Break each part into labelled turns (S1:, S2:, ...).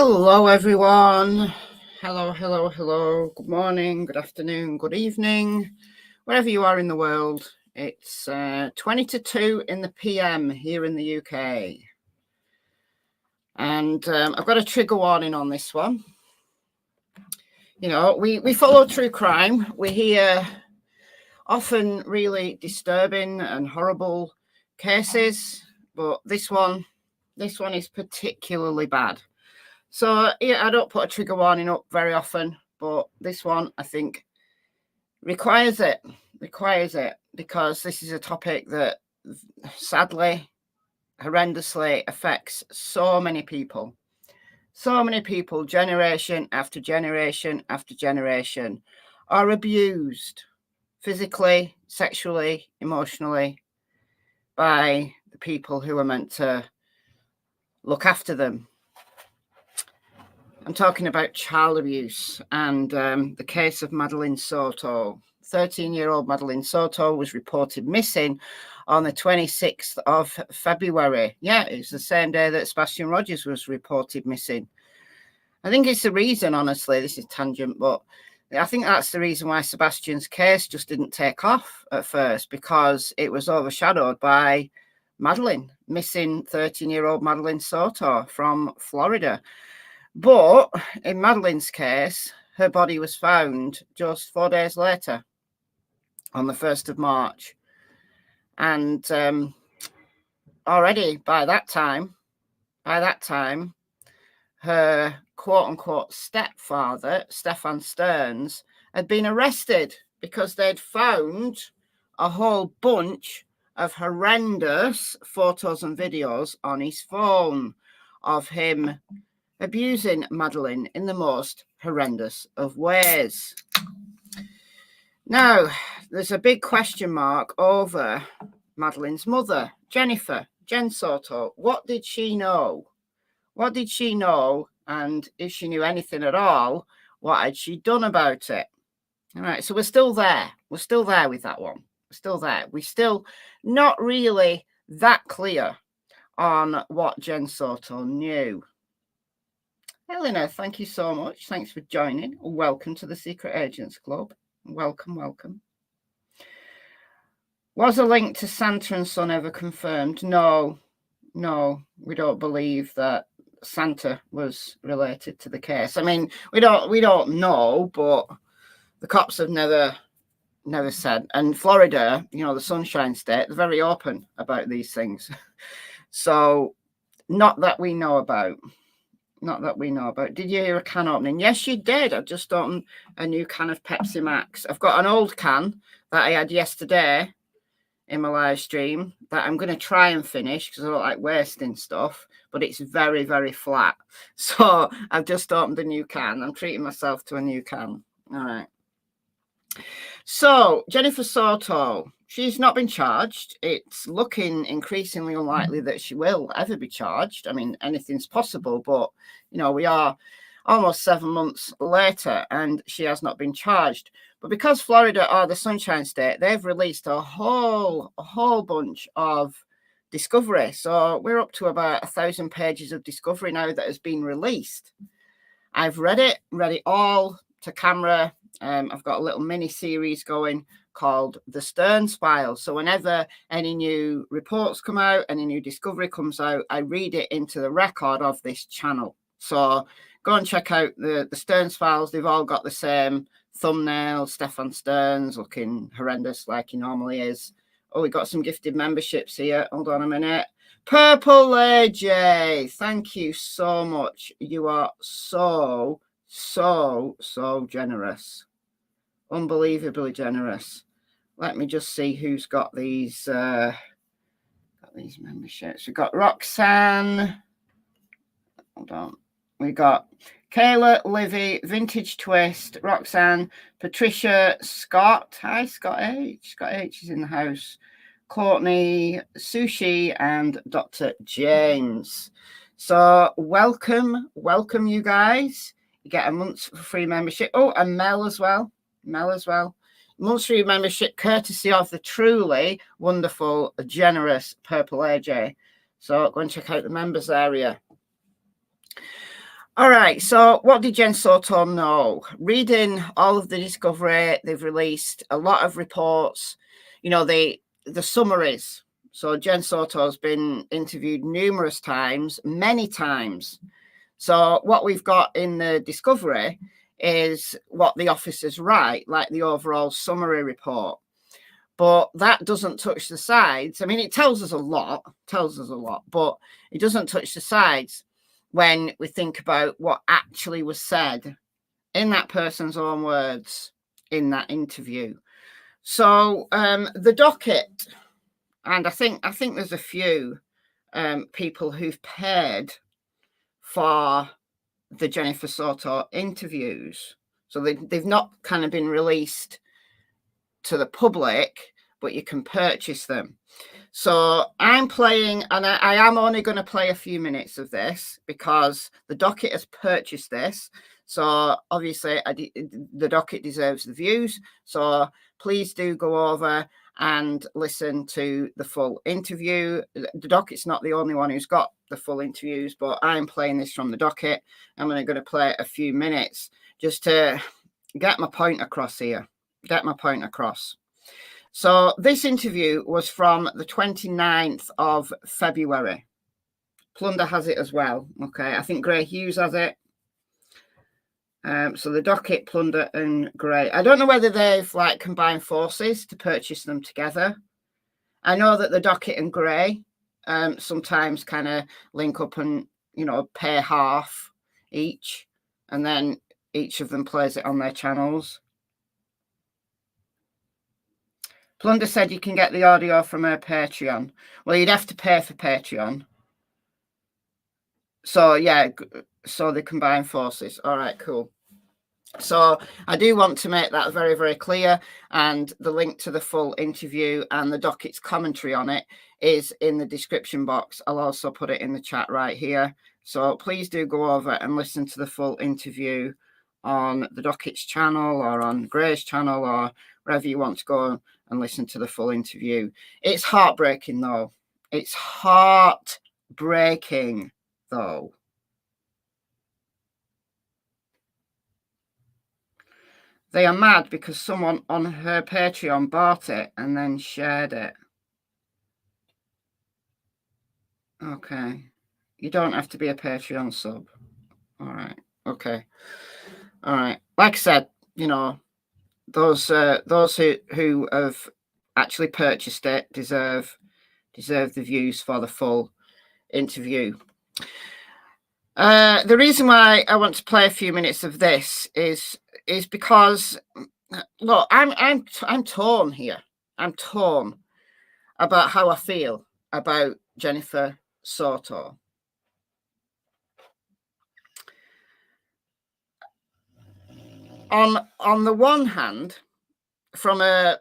S1: Hello, everyone. Hello. Good morning, good afternoon, good evening, wherever you are in the world. It's 20 to 2 in the PM here in the UK. And I've got a trigger warning on this one. You know, we follow true crime. We hear often really disturbing and horrible cases, but this one is particularly bad. So yeah, I don't put a trigger warning up very often, but this one I think requires it because this is a topic that sadly, horrendously affects so many people, generation after generation after generation are abused physically, sexually, emotionally by the people who are meant to look after them. I'm talking about child abuse and the case of Maddie Soto. 13-year-old Maddie Soto was reported missing on the 26th of February. Yeah, it's the same day that Sebastian Rogers was reported missing. I think it's the reason, honestly, this is tangent, but I think that's the reason why Sebastian's case just didn't take off at first, because it was overshadowed by Maddie, missing 13-year-old Maddie Soto from Florida. But in Maddie's case, her body was found just 4 days later, on the 1st of March. And already by that time, her quote-unquote stepfather, Stephan Sterns, had been arrested because they'd found a whole bunch of horrendous photos and videos on his phone of him abusing Maddie in the most horrendous of ways. Now, there's a big question mark over Maddie's mother, Jenn Soto. What did she know? And if she knew anything at all, what had she done about it? All right, so we're still there. We're still there with that one. We're still there. We're still not really that clear on what Jenn Soto knew. Helena, thank you so much. Thanks for joining. Welcome to the Secret Agents Club. Welcome. Was a link to Santa and Son ever confirmed? No, we don't believe that Santa was related to the case. I mean, we don't know, but the cops have never said. And Florida, you know, the Sunshine State, they're very open about these things. So, not that we know about. Did you hear a can opening? Yes, you did. I've just opened a new can of Pepsi Max. I've got an old can that I had yesterday in my live stream that I'm going to try and finish because I don't like wasting stuff, but it's very, very flat. So I've just opened a new can. I'm treating myself to a new can. All right. So Jennifer Soto, she's not been charged. It's looking increasingly unlikely that she will ever be charged. I mean, anything's possible, but, you know, we are almost 7 months later and she has not been charged. But because Florida are the Sunshine State, they've released a whole bunch of discovery. So we're up to about 1,000 pages of discovery now that has been released. I've read it all to camera. I've got a little mini series going called The Sterns Files. So whenever any new reports come out, any new discovery comes out, I read it into the record of this channel. So go and check out the Sterns Files. They've all got the same thumbnail, Stephan Sterns looking horrendous like he normally is. Oh, we got some gifted memberships here. Hold on a minute. Purple AJ, thank you so much. You are so generous. Unbelievably generous. Let me just see who's got these memberships. We've got Roxanne. Hold on. We got Kayla, Livy, Vintage Twist, Roxanne, Patricia, Scott. Hi, Scott H. Scott H is in the house. Courtney, Sushi, and Dr. James. So welcome you guys. You get a month's free membership. Oh, and Mel as well. Month's free membership courtesy of the truly wonderful, generous Purple AJ. So go and check out the members area. All right, so what did Jenn Soto know? Reading all of the discovery, they've released a lot of reports, you know, the summaries. So Jenn Soto has been interviewed numerous times, many times. So what we've got in the discovery is what the officers write, like the overall summary report. But that doesn't touch the sides. I mean, it tells us a lot, but it doesn't touch the sides when we think about what actually was said in that person's own words in that interview. So the docket, and I think there's a few people who've paid for the Jennifer Soto interviews. So they've not kind of been released to the public, but you can purchase them. So I'm playing, and I am only going to play a few minutes of this because the docket has purchased this. So obviously the docket deserves the views. So please do go over and listen to the full interview. The docket's not the only one who's got the full interviews, but I'm playing this from the docket. I'm going to play a few minutes just to get my point across here. So this interview was from the 29th of February. Plunder has it as well. Okay, I think Grey Hughes has it. So the docket, Plunder and Grey. I don't know whether they've like combined forces to purchase them together. I know that the docket and Grey sometimes kind of link up and, you know, pay half each, and then each of them plays it on their channels. Plunder said you can get the audio from her Patreon. Well, you'd have to pay for Patreon. So, yeah, so they combine forces. All right, cool. So I do want to make that very, very clear. And the link to the full interview and the docket's commentary on it is in the description box. I'll also put it in the chat right here. So please do go over and listen to the full interview on the docket's channel or on Grey's channel or wherever you want to go and listen to the full interview. It's heartbreaking, though. It's heartbreaking, though. They are mad because someone on her Patreon bought it and then shared it. Okay. You don't have to be a Patreon sub. All right. Okay. All right. Like I said, you know, those who have actually purchased it deserve the views for the full interview. The reason why I want to play a few minutes of this is because, look, I'm torn here. I'm torn about how I feel about Jennifer Soto. On the one hand, from a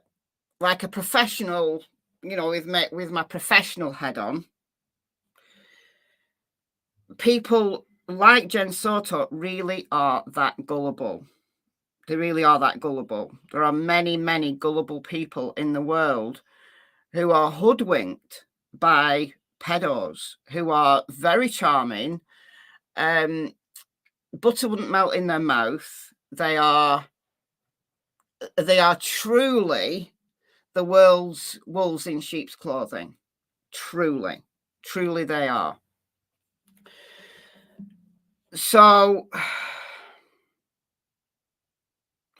S1: professional, you know, with my professional head on, people like Jenn Soto really are that gullible. They really are that gullible. There are many, many gullible people in the world who are hoodwinked by pedos, who are very charming. Butter wouldn't melt in their mouth. They are truly the world's wolves in sheep's clothing. Truly they are. So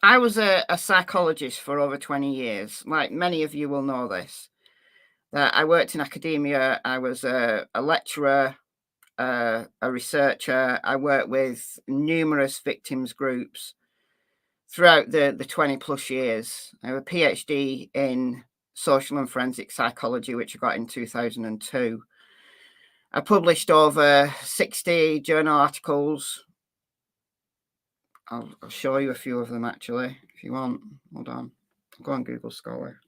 S1: I was a psychologist for over 20 years. Like many of you will know this. I worked in academia. I was a lecturer, a researcher. I worked with numerous victims groups throughout the 20 plus years. I have a PhD in social and forensic psychology, which I got in 2002. I published over 60 journal articles. I'll show you a few of them, actually, if you want. Hold on. I'll go on Google Scholar.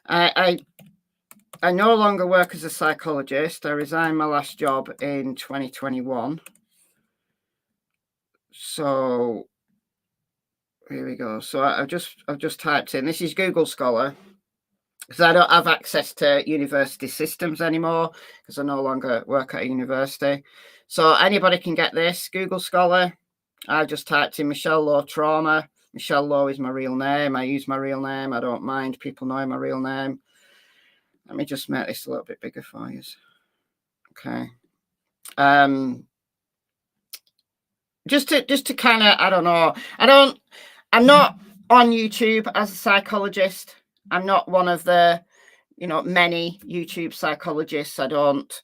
S1: I no longer work as a psychologist. I resigned my last job in 2021. So here we go. So I've just typed in. This is Google Scholar, because I don't have access to university systems anymore because I no longer work at a university. So anybody can get this. Google Scholar. I've just typed in Michelle Lowe trauma. Michelle Lowe is my real name. I use my real name. I don't mind people knowing my real name. Let me just make this a little bit bigger for you. Okay. Just to kind of, I don't know. I'm not on YouTube as a psychologist. I'm not one of the, many YouTube psychologists. I don't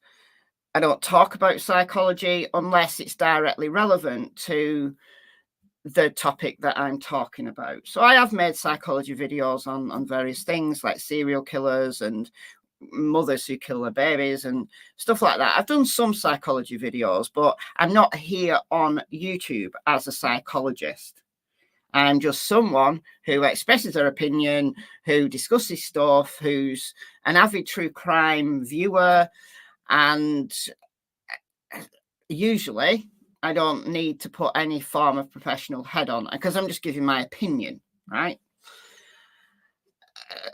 S1: talk about psychology unless it's directly relevant to the topic that I'm talking about. So I have made psychology videos on various things like serial killers and mothers who kill their babies and stuff like that. I've done some psychology videos, but I'm not here on YouTube as a psychologist. I'm just someone who expresses their opinion, who discusses stuff, who's an avid true crime viewer, and usually I don't need to put any form of professional head on because I'm just giving my opinion, right?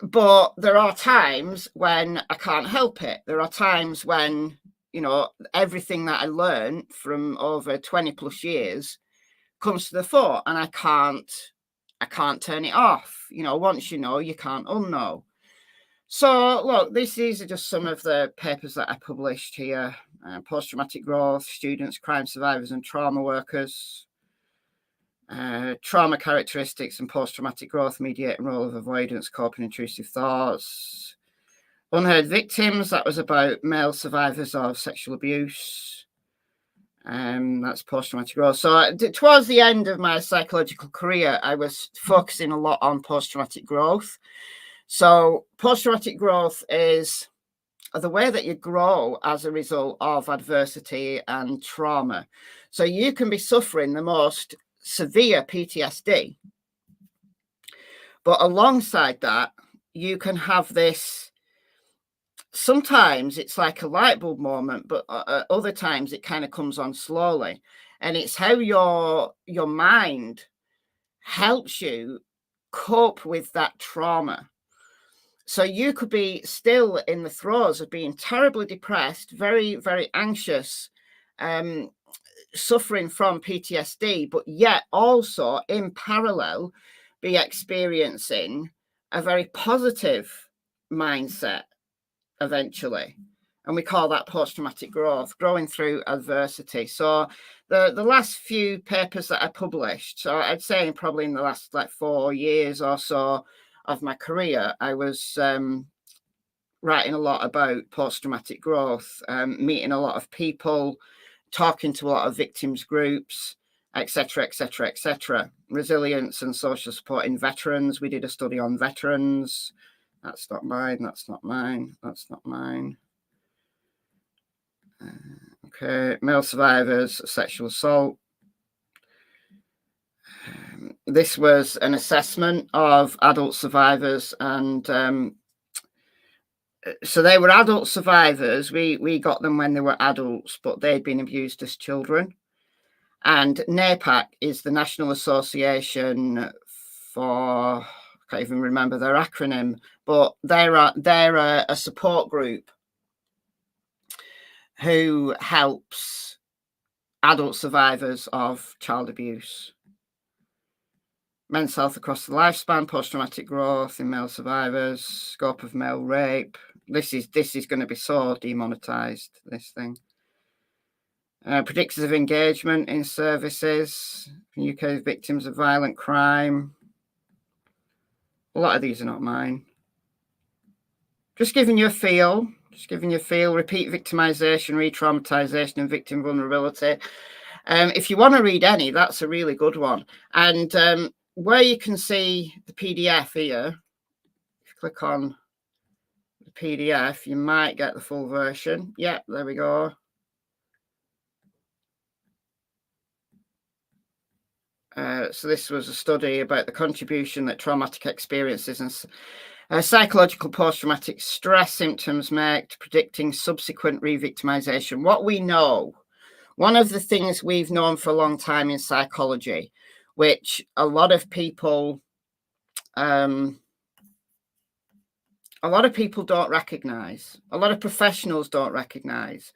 S1: But there are times when I can't help it. There are times when, everything that I learned from over 20 plus years comes to the fore and I can't turn it off. Once you know, you can't unknow. So look, these are just some of the papers that I published here. Post-traumatic growth, students, crime survivors and trauma workers. Trauma characteristics and post-traumatic growth, mediating role of avoidance, coping, intrusive thoughts. Unheard victims, that was about male survivors of sexual abuse. That's post-traumatic growth. So towards the end of my psychological career, I was focusing a lot on post-traumatic growth. So post-traumatic growth is the way that you grow as a result of adversity and trauma. So you can be suffering the most severe PTSD, but alongside that, you can have this. Sometimes it's like a light bulb moment, but other times it kind of comes on slowly, and it's how your mind helps you cope with that trauma. So you could be still in the throes of being terribly depressed, very, very anxious, suffering from PTSD, but yet also in parallel be experiencing a very positive mindset eventually. And we call that post-traumatic growth, growing through adversity. So the last few papers that I published, so I'd say probably in the last 4 years or so of my career, I was writing a lot about post-traumatic growth, meeting a lot of people, talking to a lot of victims groups, etc., etc., etc. Resilience and social support in veterans. We did a study on veterans. That's not mine. That's not mine. That's not mine. Okay, male survivors of sexual assault. This was an assessment of adult survivors, and so they were adult survivors. We got them when they were adults, but they'd been abused as children. And NAPAC is the National Association for, I can't even remember their acronym, but they're a support group who helps adult survivors of child abuse. Men's health across the lifespan, post-traumatic growth in male survivors, scope of male rape. This is going to be so demonetized, this thing. Predictors of engagement in services, UK victims of violent crime. A lot of these are not mine. Just giving you a feel. Repeat victimization, re-traumatization, and victim vulnerability. If you want to read any, that's a really good one. And where you can see the PDF here, if you click on the PDF, you might get the full version. Yeah, there we go. So this was a study about the contribution that traumatic experiences and psychological post-traumatic stress symptoms make to predicting subsequent re-victimization. What we know, one of the things we've known for a long time in psychology, which a lot of people don't recognize, a lot of professionals don't recognize,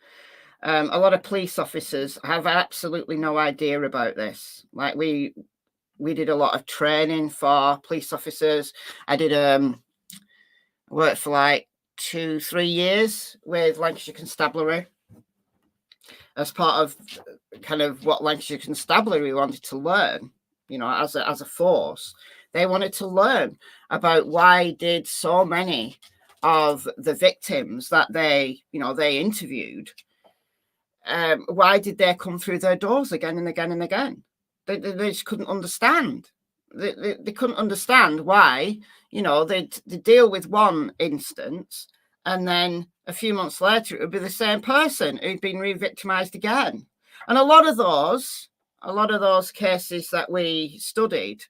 S1: A lot of police officers have absolutely no idea about this. Like we did a lot of training for police officers. I did worked for like 2-3 years with Lancashire Constabulary as part of kind of what Lancashire Constabulary wanted to learn, you know, as a force. They wanted to learn about why did so many of the victims that they interviewed, why did they come through their doors again and again and again? They just couldn't understand. They couldn't understand why, you know, they'd deal with one instance and then a few months later it would be the same person who'd been re-victimized again. And a lot of those cases that we studied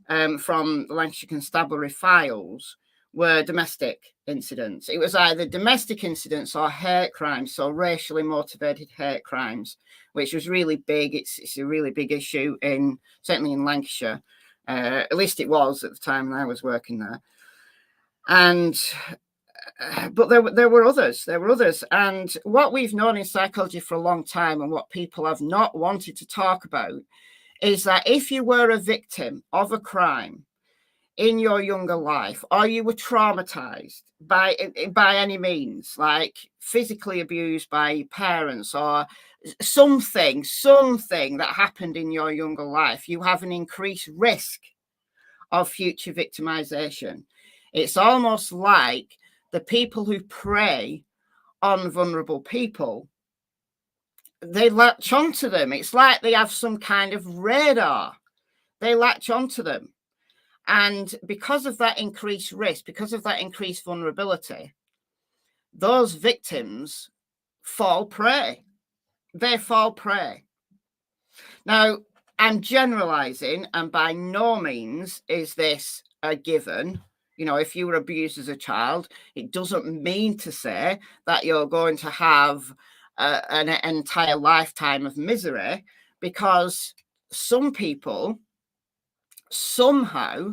S1: from the Lancashire Constabulary files were domestic incidents. It was either domestic incidents or hate crimes, so racially motivated hate crimes, which was really big. It's a really big issue certainly in Lancashire. At least it was at the time when I was working there. And but there were others. And what we've known in psychology for a long time, and what people have not wanted to talk about, is that if you were a victim of a crime in your younger life, or you were traumatized by any means, like physically abused by your parents, or something that happened in your younger life, you have an increased risk of future victimization. It's almost like the people who prey on vulnerable people, they latch onto them. It's like they have some kind of radar. They latch onto them. And because of that increased risk, because of that increased vulnerability, those victims fall prey. They fall prey. Now, I'm generalizing, and by no means is this a given. You know, if you were abused as a child, it doesn't mean to say that you're going to have an entire lifetime of misery, because some people somehow,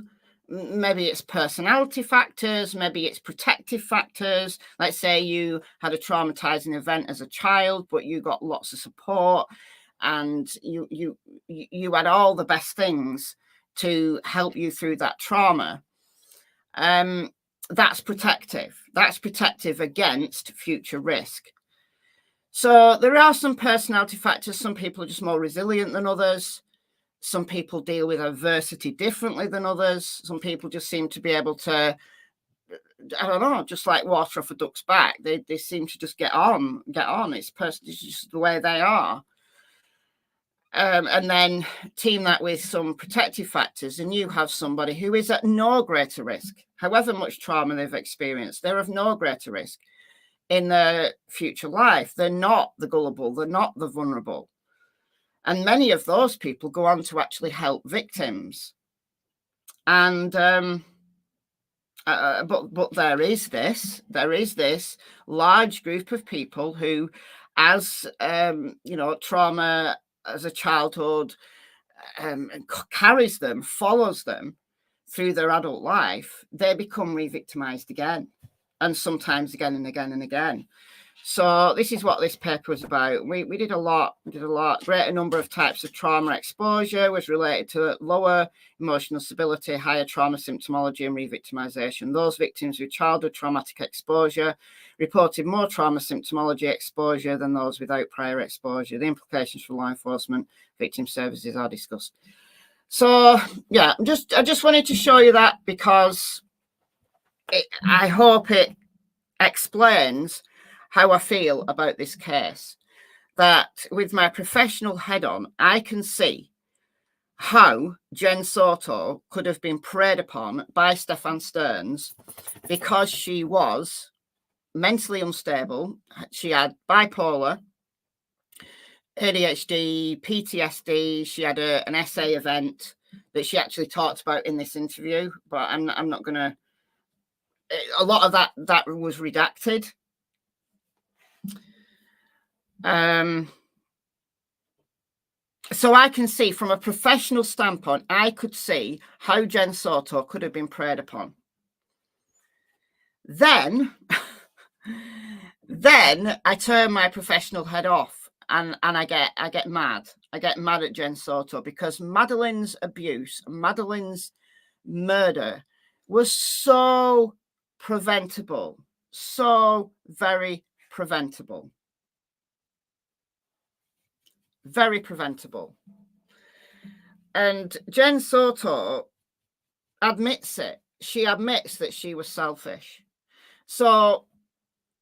S1: maybe it's personality factors, maybe it's protective factors. Let's say you had a traumatizing event as a child, but you got lots of support and you had all the best things to help you through that trauma. That's protective. That's protective against future risk. So there are some personality factors. Some people are just more resilient than others. Some people deal with adversity differently than others. Some people just seem to be able to, I don't know, just like water off a duck's back. They seem to just get on. It's just the way they are. And then team that with some protective factors, and you have somebody who is at no greater risk. However much trauma they've experienced, they're of no greater risk in their future life. They're not the gullible. They're not the vulnerable. And many of those people go on to actually help victims. And but there is this large group of people who, as trauma as a childhood carries them, follows them through their adult life, they become re-victimized again, and sometimes again and again and again. So this is what this paper was about. We did a lot. Greater number of types of trauma exposure was related to lower emotional stability, higher trauma symptomology and re-victimization. Those victims with childhood traumatic exposure reported more trauma symptomology exposure than those without prior exposure. The implications for law enforcement, victim services are discussed. So yeah, I just wanted to show you that, because I hope it explains how I feel about this case. That with my professional head on, I can see how Jenn Soto could have been preyed upon by Stephan Sterns because she was mentally unstable. She had bipolar, ADHD, PTSD. She had an essay event that she actually talked about in this interview, but I'm not going to. A lot of that was redacted. So I can see from a professional standpoint, I could see how Jenn Soto could have been preyed upon. Then Then I turn my professional head off and I get mad. I get mad at Jenn Soto because Madeline's abuse, Madeline's murder was so preventable, so very preventable. Very preventable. And Jenn Soto admits it. She admits that she was selfish. So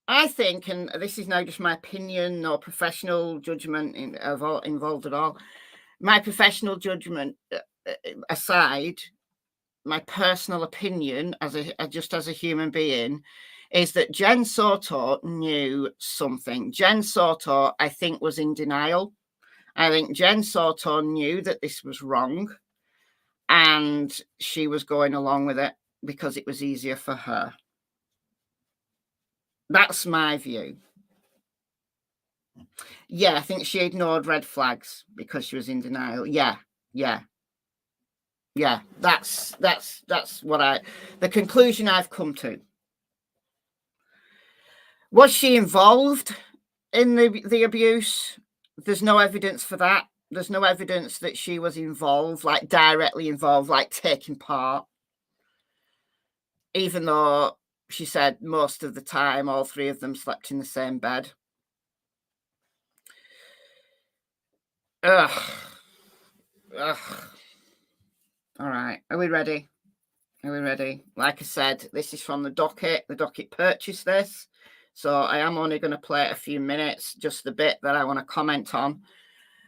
S1: I think, and this is now just my opinion, no professional judgment involved at all. My professional judgment aside, my personal opinion as a human being is that Jenn Soto knew something. Jenn Soto, I think, was in denial. I think Jenn Soto knew that this was wrong and she was going along with it because it was easier for her. That's my view. Yeah, I think she ignored red flags because she was in denial. Yeah. That's what the conclusion I've come to. Was she involved in the abuse? There's no evidence for that. There's no evidence that she was involved, like directly involved, like taking part. Even though she said most of the time all three of them slept in the same bed. Ugh. All right. Are we ready? Like I said, this is from the docket. The docket purchased this. So I am only going to play it a few minutes, just the bit that I want to comment on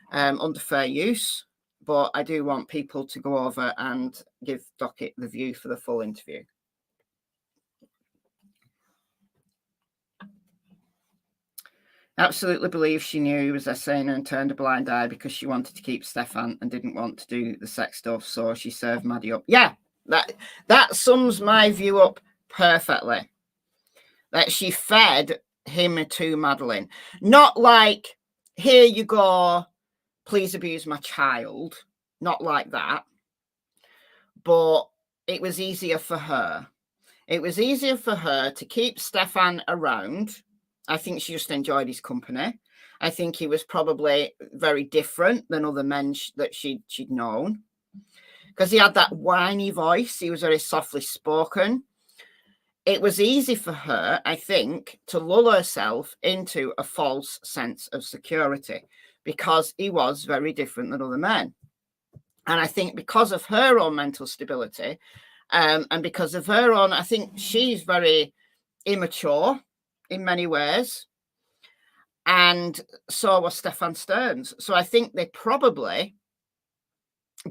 S1: under fair use. But I do want people to go over and give docket the view for the full interview. Absolutely believe she knew he was essaying and turned a blind eye because she wanted to keep Stephan and didn't want to do the sex stuff. So she served Maddie up. Yeah, that sums my view up perfectly. That she fed him to Madeline. Not like, here you go, please abuse my child. Not like that. But it was easier for her. It was easier for her to keep Stephan around. I think she just enjoyed his company. I think he was probably very different than other men that she'd known. Because he had that whiny voice. He was very softly spoken. It was easy for her, I think, to lull herself into a false sense of security because he was very different than other men. And I think because of her own mental stability and because of her own, I think she's very immature in many ways. And so was Stephan Sterns. So I think they probably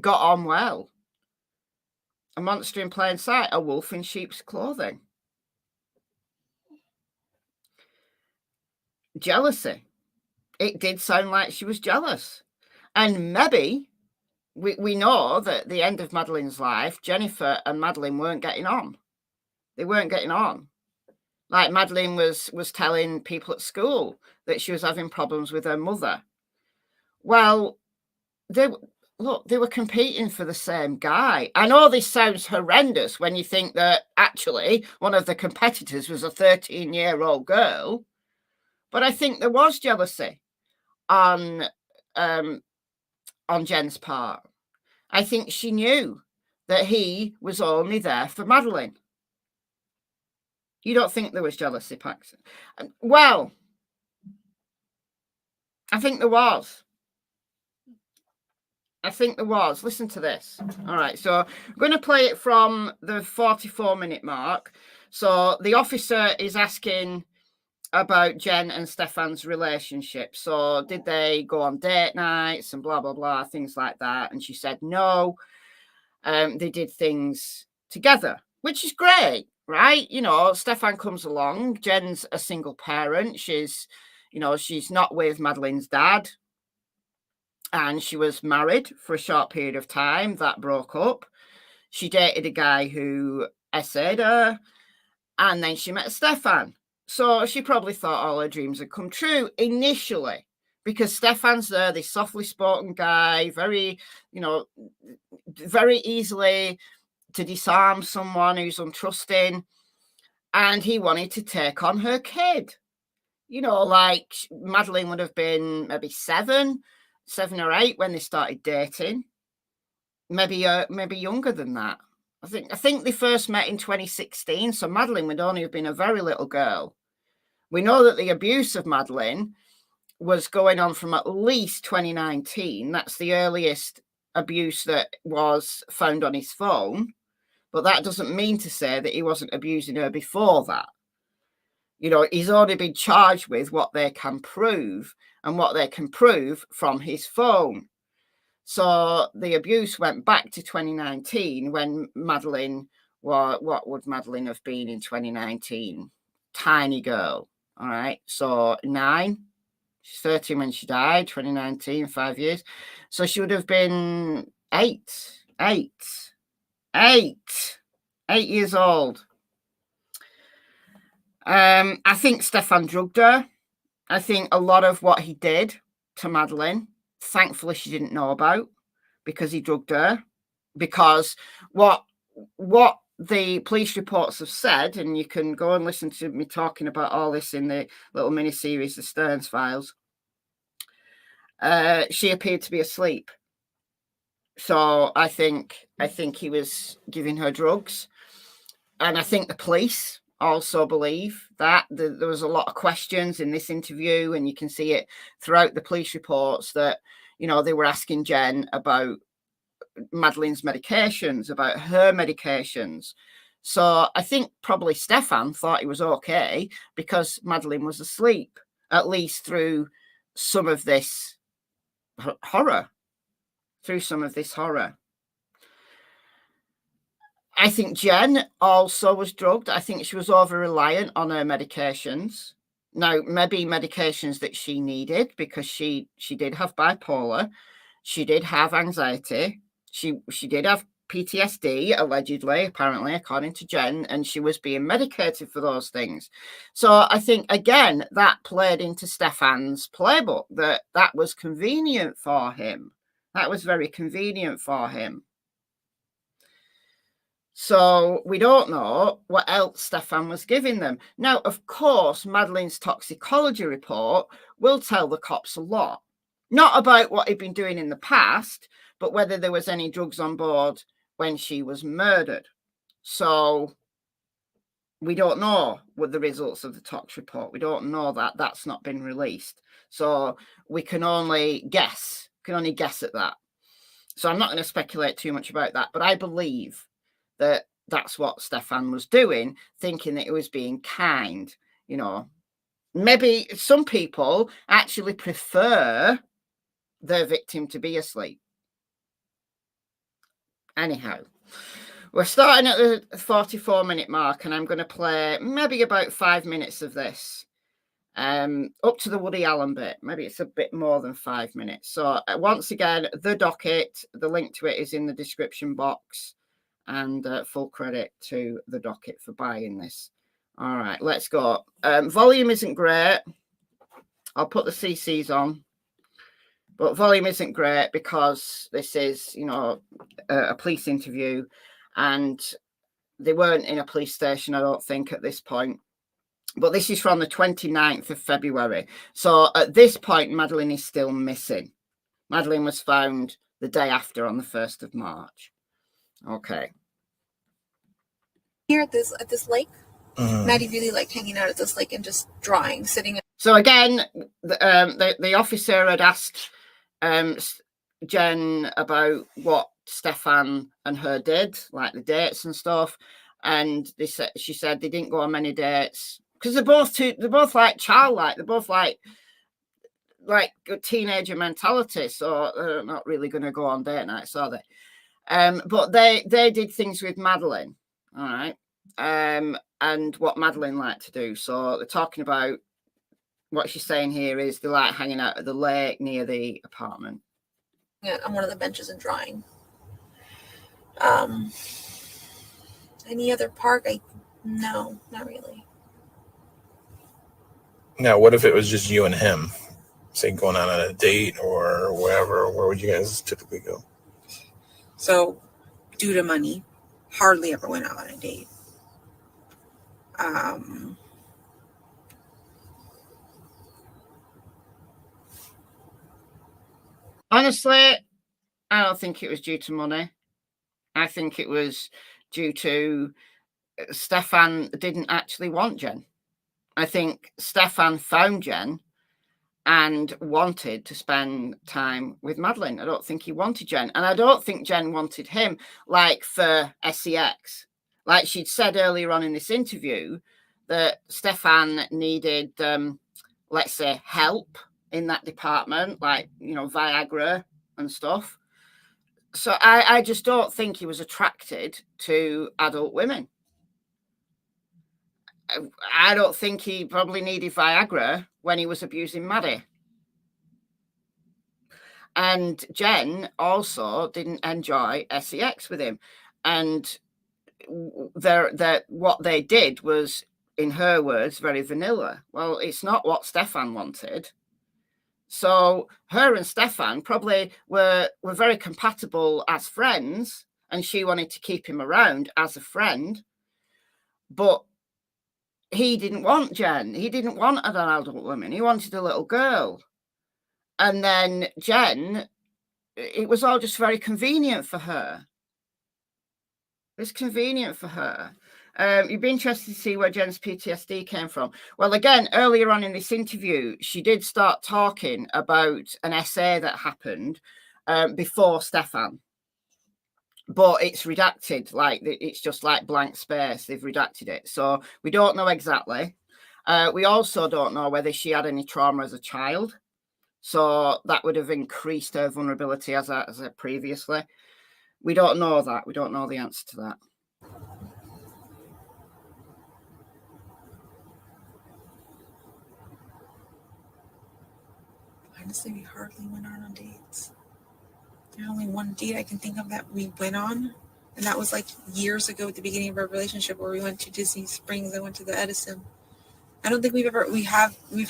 S1: got on well. A monster in plain sight, a wolf in sheep's clothing. Jealousy. It did sound like she was jealous. And maybe we know that at the end of Madeline's life, Jennifer and Madeline weren't getting on. They weren't getting on. Like Madeline was telling people at school that she was having problems with her mother. Well, they were competing for the same guy. I know this sounds horrendous when you think that actually one of the competitors was a 13-year-old girl, but I think there was jealousy on Jen's part. I think she knew that he was only there for Madeline. You don't think there was jealousy, Paxton? Well, I think there was. Listen to this. All right, so I'm going to play it from the 44-minute mark. So the officer is asking about Jenn and Stephan's relationship. So did they go on date nights and blah, blah, blah, things like that? And she said no. They did things together, which is great, right? You know, Stephan comes along. Jen's a single parent. She's not with Madeline's dad. And she was married for a short period of time. That broke up. She dated a guy who essayed her. And then she met Stephan. So she probably thought all her dreams had come true initially. Because Stephan's there, this softly spoken guy, very, very easily to disarm someone who's untrusting. And he wanted to take on her kid. you know, like Madeline would have been maybe 7 or 8 when they started dating. Maybe younger than that. I think they first met in 2016, so Madeline would only have been a very little girl. We know that the abuse of Madeline was going on from at least 2019. That's the earliest abuse that was found on his phone. But that doesn't mean to say that he wasn't abusing her before that. You know, he's only been charged with what they can prove, and what they can prove from his phone. So the abuse went back to 2019 when Madeline, what would Madeline have been in 2019? Tiny girl. All right. So 9. She's 13 when she died, 2019, 5 years. So she would have been 8 years old. I think Stephan drugged her. I think a lot of what he did to Madeline, thankfully she didn't know about, because he drugged her. Because what the police reports have said, and you can go and listen to me talking about all this in the little mini series, the Sterns Files, she appeared to be asleep. So I think he was giving her drugs. And I think the police also believe that. There was a lot of questions in this interview, and you can see it throughout the police reports, that, you know, they were asking Jenn about Madeline's medications, about her medications. So I think probably Stephan thought he was okay because Madeline was asleep, at least through some of this horror. I think Jenn also was drugged. I think she was over-reliant on her medications. Now, maybe medications that she needed, because she did have bipolar. She did have anxiety. She did have PTSD, allegedly, apparently, according to Jenn, and she was being medicated for those things. So I think, again, that played into Stephan's playbook, that was convenient for him. That was very convenient for him. So we don't know what else Stephan was giving them. Now, of course, Madeline's toxicology report will tell the cops a lot. Not about what he'd been doing in the past, but whether there was any drugs on board when she was murdered. So we don't know what the results of the tox report. We don't know that. That's not been released. So we can only guess. At that. So I'm not going to speculate too much about that, but I believe that that's what Stephan was doing, thinking that he was being kind. You know, maybe some people actually prefer their victim to be asleep. Anyhow, we're starting at the 44-minute mark, and I'm going to play maybe about 5 minutes of this, up to the Woody Allen bit. Maybe it's a bit more than 5 minutes. So once again, the docket, the link to it is in the description box, and full credit to the docket for buying this. All right, let's go. Volume isn't great. I'll put the CCs on, but volume isn't great because this is, you know, a police interview, and they weren't in a police station, I don't think, at this point. But this is from the 29th of February. So at this point, Madeline is still missing. Madeline was found the day after, on the 1st of March. Okay.
S2: Here at this lake, Maddie really liked hanging out at this lake and just drawing, sitting.
S1: So again, the officer had asked Jenn about what Stephan and her did, like the dates and stuff, and she said they didn't go on many dates because they're both like childlike. They're both like teenager mentality, so they're not really going to go on date nights, are they? But they did things with Madeline, all right, and what Madeline liked to do. So they're talking about, what she's saying here is they like hanging out at the lake near the apartment.
S2: Yeah, on one of the benches and drawing. Any other park? No, not really.
S3: Now, what if it was just you and him, say going out on a date or wherever? Where would you guys typically go?
S2: So, due to money, hardly ever went out on a date.
S1: Honestly, I don't think it was due to money. I think it was due to Stephan didn't actually want Jenn. I think Stephan found Jenn and wanted to spend time with Madeline. I don't think he wanted Jenn. And I don't think Jenn wanted him, like for sex. Like she'd said earlier on in this interview, that Stephan needed, let's say, help in that department, like, you know, Viagra and stuff. So I just don't think he was attracted to adult women. I don't think he probably needed Viagra when he was abusing Maddie. And Jenn also didn't enjoy sex with him. And what they did was, in her words, very vanilla. Well, it's not what Stephan wanted. So her and Stephan probably were very compatible as friends, and she wanted to keep him around as a friend. But he didn't want Jenn. He didn't want an adult woman. He wanted a little girl. And then Jenn, it was all just very convenient for her. It's convenient for her. You'd be interested to see where Jenn's PTSD came from. Well, again, earlier on in this interview, she did start talking about an essay that happened before Stephan. But it's redacted, like it's just like blank space. They've redacted it. So we don't know exactly. We also don't know whether she had any trauma as a child. So that would have increased her vulnerability as a previously. We don't know that. We don't know the answer to that.
S2: Honestly, we hardly went on dates. There's only one date I can think of that we went on, and that was like years ago at the beginning of our relationship, where we went to Disney Springs. I went to the Edison. I don't think we've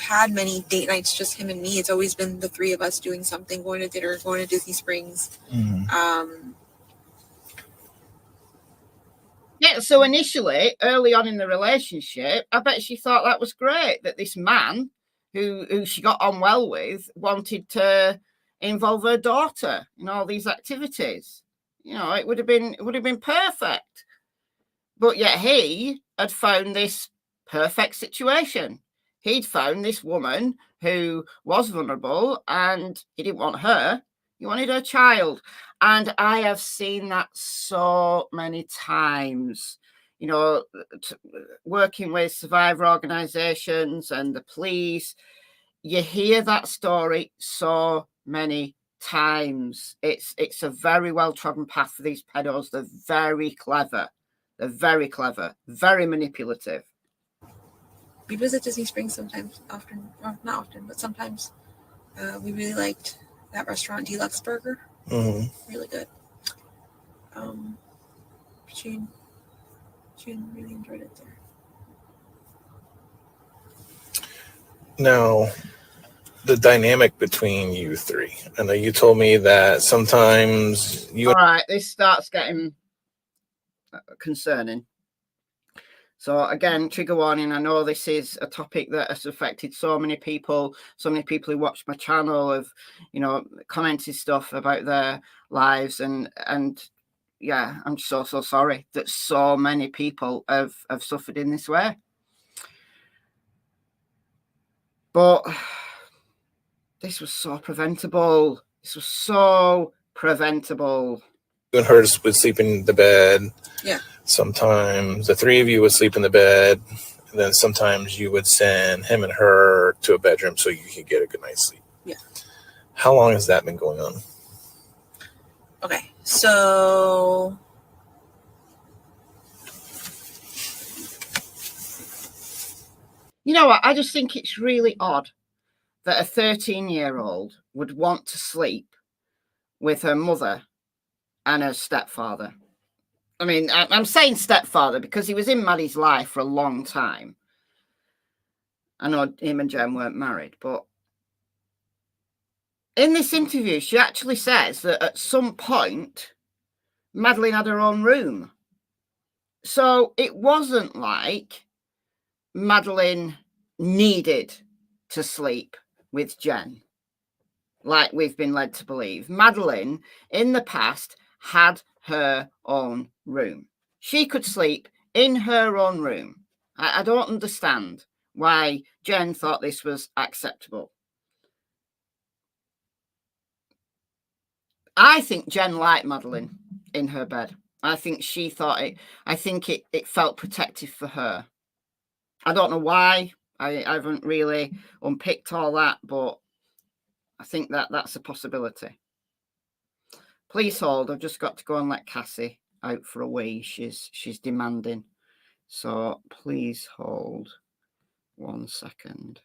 S2: had many date nights, just him and me. It's always been the three of us doing something, going to dinner, going to Disney Springs.
S3: Mm-hmm.
S1: Yeah, so initially, early on in the relationship, I bet she thought that was great, that this man who she got on well with wanted to involve her daughter in all these activities. You know, it would have been perfect. But yet he had found this perfect situation. He'd found this woman who was vulnerable, and he didn't want her. He wanted her child. And I have seen that so many times, you know, working with survivor organizations and the police. You hear that story so many times. It's a very well-trodden path for these pedos. They're very clever. They're very clever, very manipulative.
S2: We visit Disney Springs sometimes, often, or not often, but sometimes. We really liked that restaurant, Deluxe Burger.
S3: Mm-hmm.
S2: Really good. She really enjoyed it there.
S3: Now, the dynamic between you three. I know you told me that sometimes you...
S1: All right, this starts getting concerning. So again, trigger warning. I know this is a topic that has affected so many people who watch my channel have, you know, commented stuff about their lives, and yeah, I'm so sorry that so many people have suffered in this way. But this was so preventable. This was so preventable.
S3: You and her would sleep in the bed.
S2: Yeah.
S3: Sometimes the three of you would sleep in the bed. And then sometimes you would send him and her to a bedroom so you could get a good night's sleep.
S2: Yeah.
S3: How long has that been going on?
S2: Okay, so
S1: you know what? I just think it's really odd that a 13-year-old would want to sleep with her mother and her stepfather. I mean, I'm saying stepfather because he was in Maddie's life for a long time. I know him and Jenn weren't married, but in this interview, she actually says that at some point, Madeline had her own room. So it wasn't like Madeline needed to sleep with Jenn. like we've been led to believe. Madeline, in the past, had her own room. She could sleep in her own room. I don't understand why Jenn thought this was acceptable. I think Jenn liked Madeline in her bed. I think she thought it, I think it felt protective for her. I don't know why. I haven't really unpicked all that, but I think that's a possibility. Please hold. I've just got to go and let Cassie out for a wee. She's demanding. So please hold 1 second.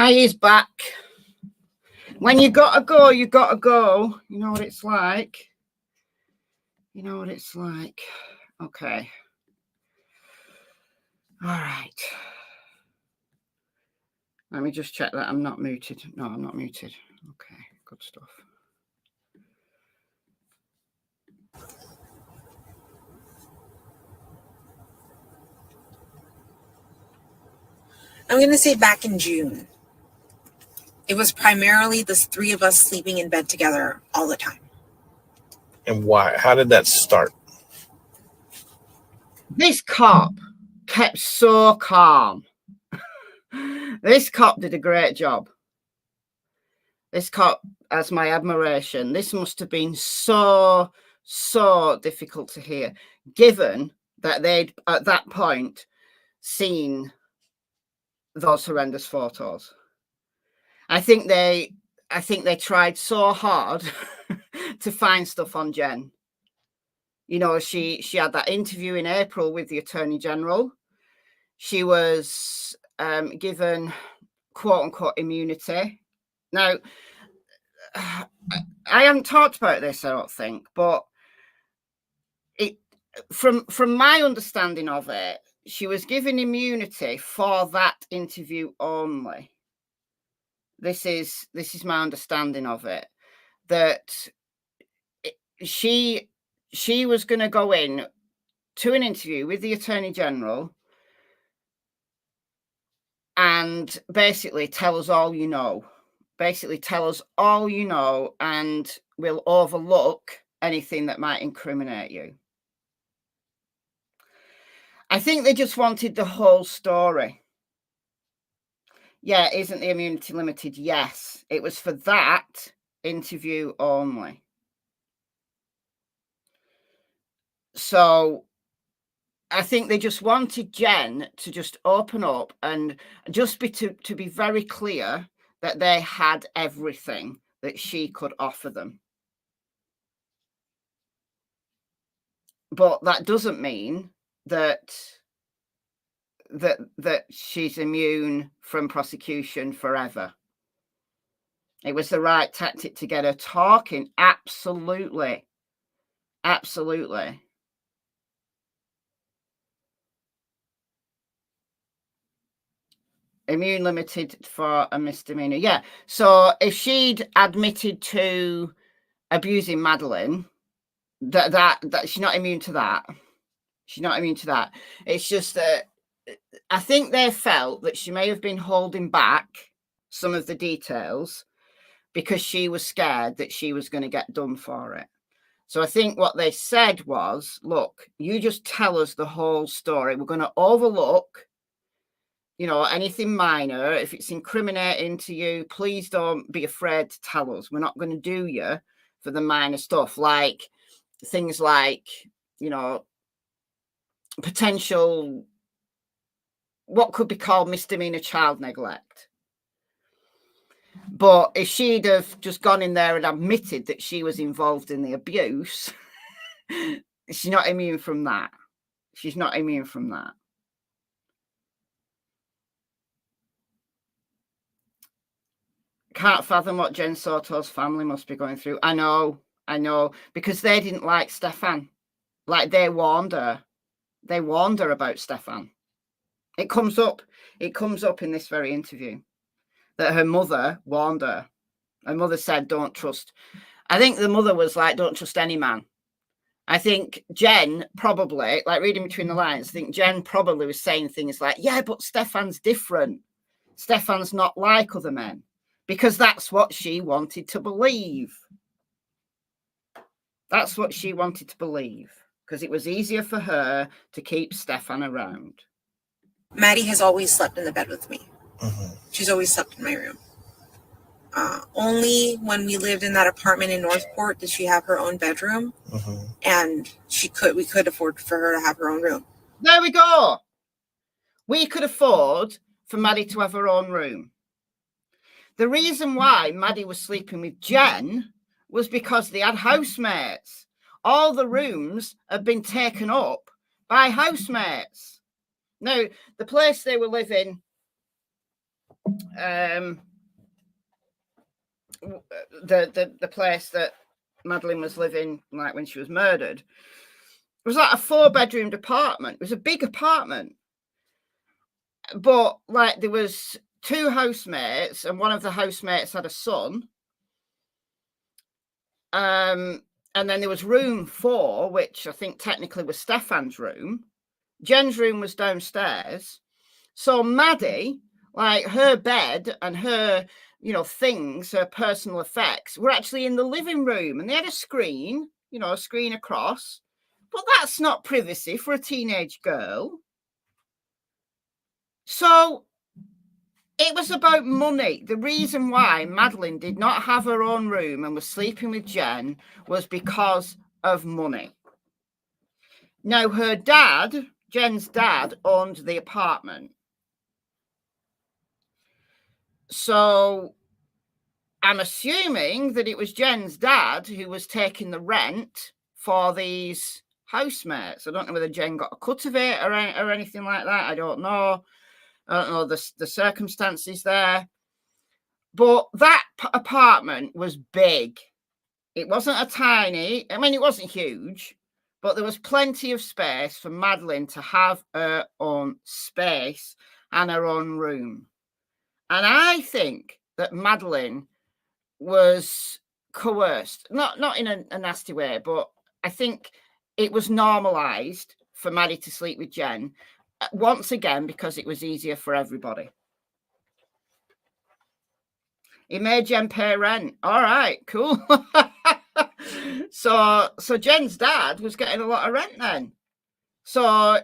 S1: He's back. When you gotta go, you gotta go. You know what it's like. You know what it's like. Okay. All right. Let me just check that I'm not muted. No, I'm not muted. Okay, good stuff.
S2: I'm going to say back in June. It was primarily the three of us sleeping in bed together all the time.
S3: And why? How did that start?
S1: This cop kept so calm. This cop did a great job. This cop has my admiration. This must have been so difficult to hear, given that they'd, at that point, seen those horrendous photos. I think they tried so hard to find stuff on Jenn. You know, she had that interview in April with the Attorney General. She was given quote unquote immunity. Now, I haven't talked about this, I don't think, but it from my understanding of it, she was given immunity for that interview only. This is my understanding of it, that she was going to go in to an interview with the Attorney General and basically tell us all you know. Basically tell us all you know, and we'll overlook anything that might incriminate you. I think they just wanted the whole story. Yeah, isn't the immunity limited? Yes, it was for that interview only. So I think they just wanted Jenn to just open up and just be to be very clear that they had everything that she could offer them. But that doesn't mean that she's immune from prosecution forever. It was the right tactic to get her talking. Absolutely. Absolutely. Immune limited for a misdemeanor. Yeah. So if she'd admitted to abusing Madeline, that she's not immune to that. She's not immune to that. It's just that I think they felt that she may have been holding back some of the details because she was scared that she was going to get done for it. So I think what they said was, look, you just tell us the whole story. We're going to overlook, you know, anything minor. If it's incriminating to you, please don't be afraid to tell us. We're not going to do you for the minor stuff, like things like, you know, potential, what could be called misdemeanor child neglect. But if she'd have just gone in there and admitted that she was involved in the abuse, she's not immune from that. She's not immune from that. Can't fathom what Jenn Soto's family must be going through. I know, because they didn't like Stephan. Like, they warned her. They warned her about Stephan. It comes up in this very interview that her mother warned her. Her mother said, don't trust. I think the mother was like, don't trust any man. I think Jenn probably, like reading between the lines, I think Jenn probably was saying things like, yeah, but Stephan's different. Stephan's not like other men. Because that's what she wanted to believe. That's what she wanted to believe. Because it was easier for her to keep Stephan around.
S2: Maddie has always slept in the bed with me. She's always slept in my room. Only when we lived in that apartment in Northport did she have her own bedroom. And we could afford for her to have her own room.
S1: There we go. We could afford for Maddie to have her own room. The reason why Maddie was sleeping with Jenn was because they had housemates. All the rooms had been taken up by housemates. Now, the place they were living, the place that Madeline was living, like when she was murdered, was like a 4-bedroom apartment. It was a big apartment. But like there was 2 housemates, and one of the housemates had a son. And then there was room 4, which I think technically was Stephan's room. Jenn's room was downstairs. So Maddie, like her bed and her, you know, things, her personal effects were actually in the living room, and they had a screen, you know, a screen across. But that's not privacy for a teenage girl. So it was about money. The reason why Madeline did not have her own room and was sleeping with Jenn was because of money. Now, her dad, Jenn's dad, owned the apartment. So I'm assuming that it was Jenn's dad who was taking the rent for these housemates. I don't know whether Jenn got a cut of it or anything like that. I don't know. I don't know the circumstances there. But that apartment was big. It wasn't a tiny, I mean, it wasn't huge, but there was plenty of space for Madeline to have her own space and her own room. And I think that Madeline was coerced, not in a nasty way, but I think it was normalised for Maddie to sleep with Jenn, once again, because it was easier for everybody. He made Jenn pay rent. All right, cool. So Jenn's dad was getting a lot of rent then. So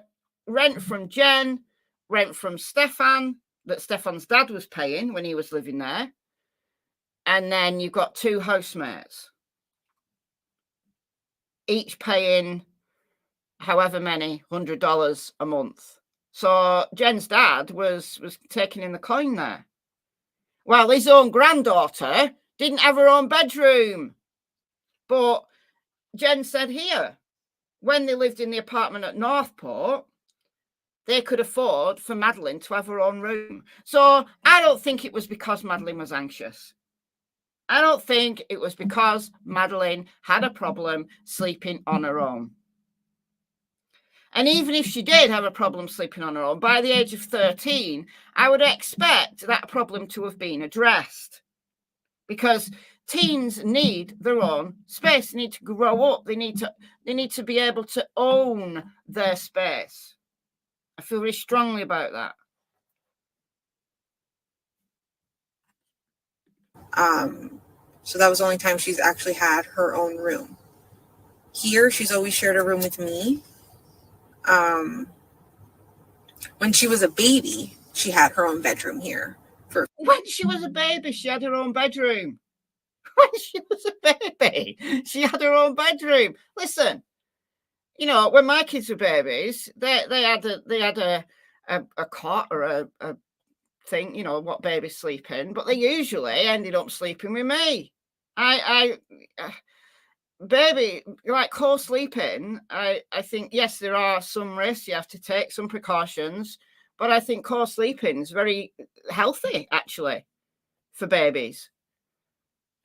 S1: rent from Jenn, rent from Stephan, that Stephan's dad was paying when he was living there. And then you've got 2 housemates, each paying however many, $100 a month. So Jenn's dad was taking in the coin there. Well, his own granddaughter didn't have her own bedroom. But Jenn said here, when they lived in the apartment at Northport, they could afford for Madeline to have her own room. So I don't think it was because Madeline was anxious. I don't think it was because Madeline had a problem sleeping on her own. And even if she did have a problem sleeping on her own, by the age of 13, I would expect that problem to have been addressed. Because teens need their own space. They need to grow up. They need to be able to own their space. I feel very strongly about that.
S2: So that was the only time she's actually had her own room. Here, she's always shared a room with me. When she was a baby, she had her own bedroom here.
S1: When she was a baby, she had her own bedroom. When she was a baby, she had her own bedroom. Listen, you know, when my kids were babies, they had a cot or a thing, you know, what babies sleep in, but they usually ended up sleeping with me. Baby, like co-sleeping, I think, yes, there are some risks you have to take, some precautions, but I think co-sleeping is very healthy, actually, for babies.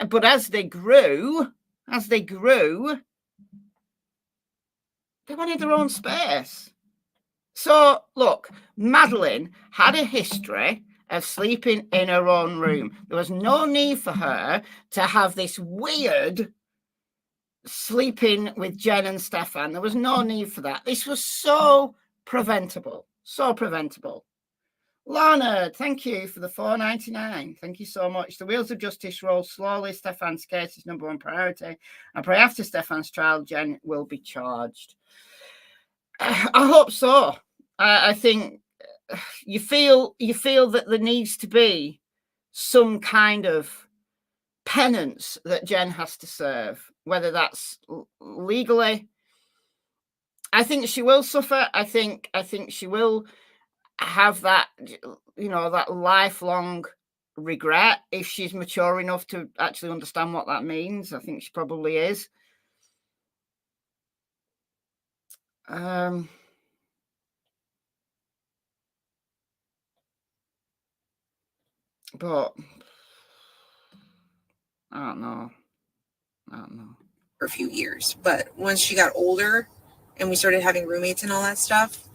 S1: But as they grew, they wanted their own space. So, look, Madeline had a history of sleeping in her own room. There was no need for her to have this weird sleeping with Jenn and Stephan. There was no need for that. This was so preventable. So preventable. Lana, thank you for the $4.99. Thank you so much. The wheels of justice roll slowly. Stephan's case is number one priority. I pray after Stephan's trial, Jenn will be charged. I hope so. I think you feel that there needs to be some kind of penance that Jenn has to serve, whether that's legally. I think she will suffer. I think she will have that, you know, that lifelong regret if she's mature enough to actually understand what that means. I think she probably is. But I don't know.
S2: For a few years, but once she got older and we started having roommates and all that stuff,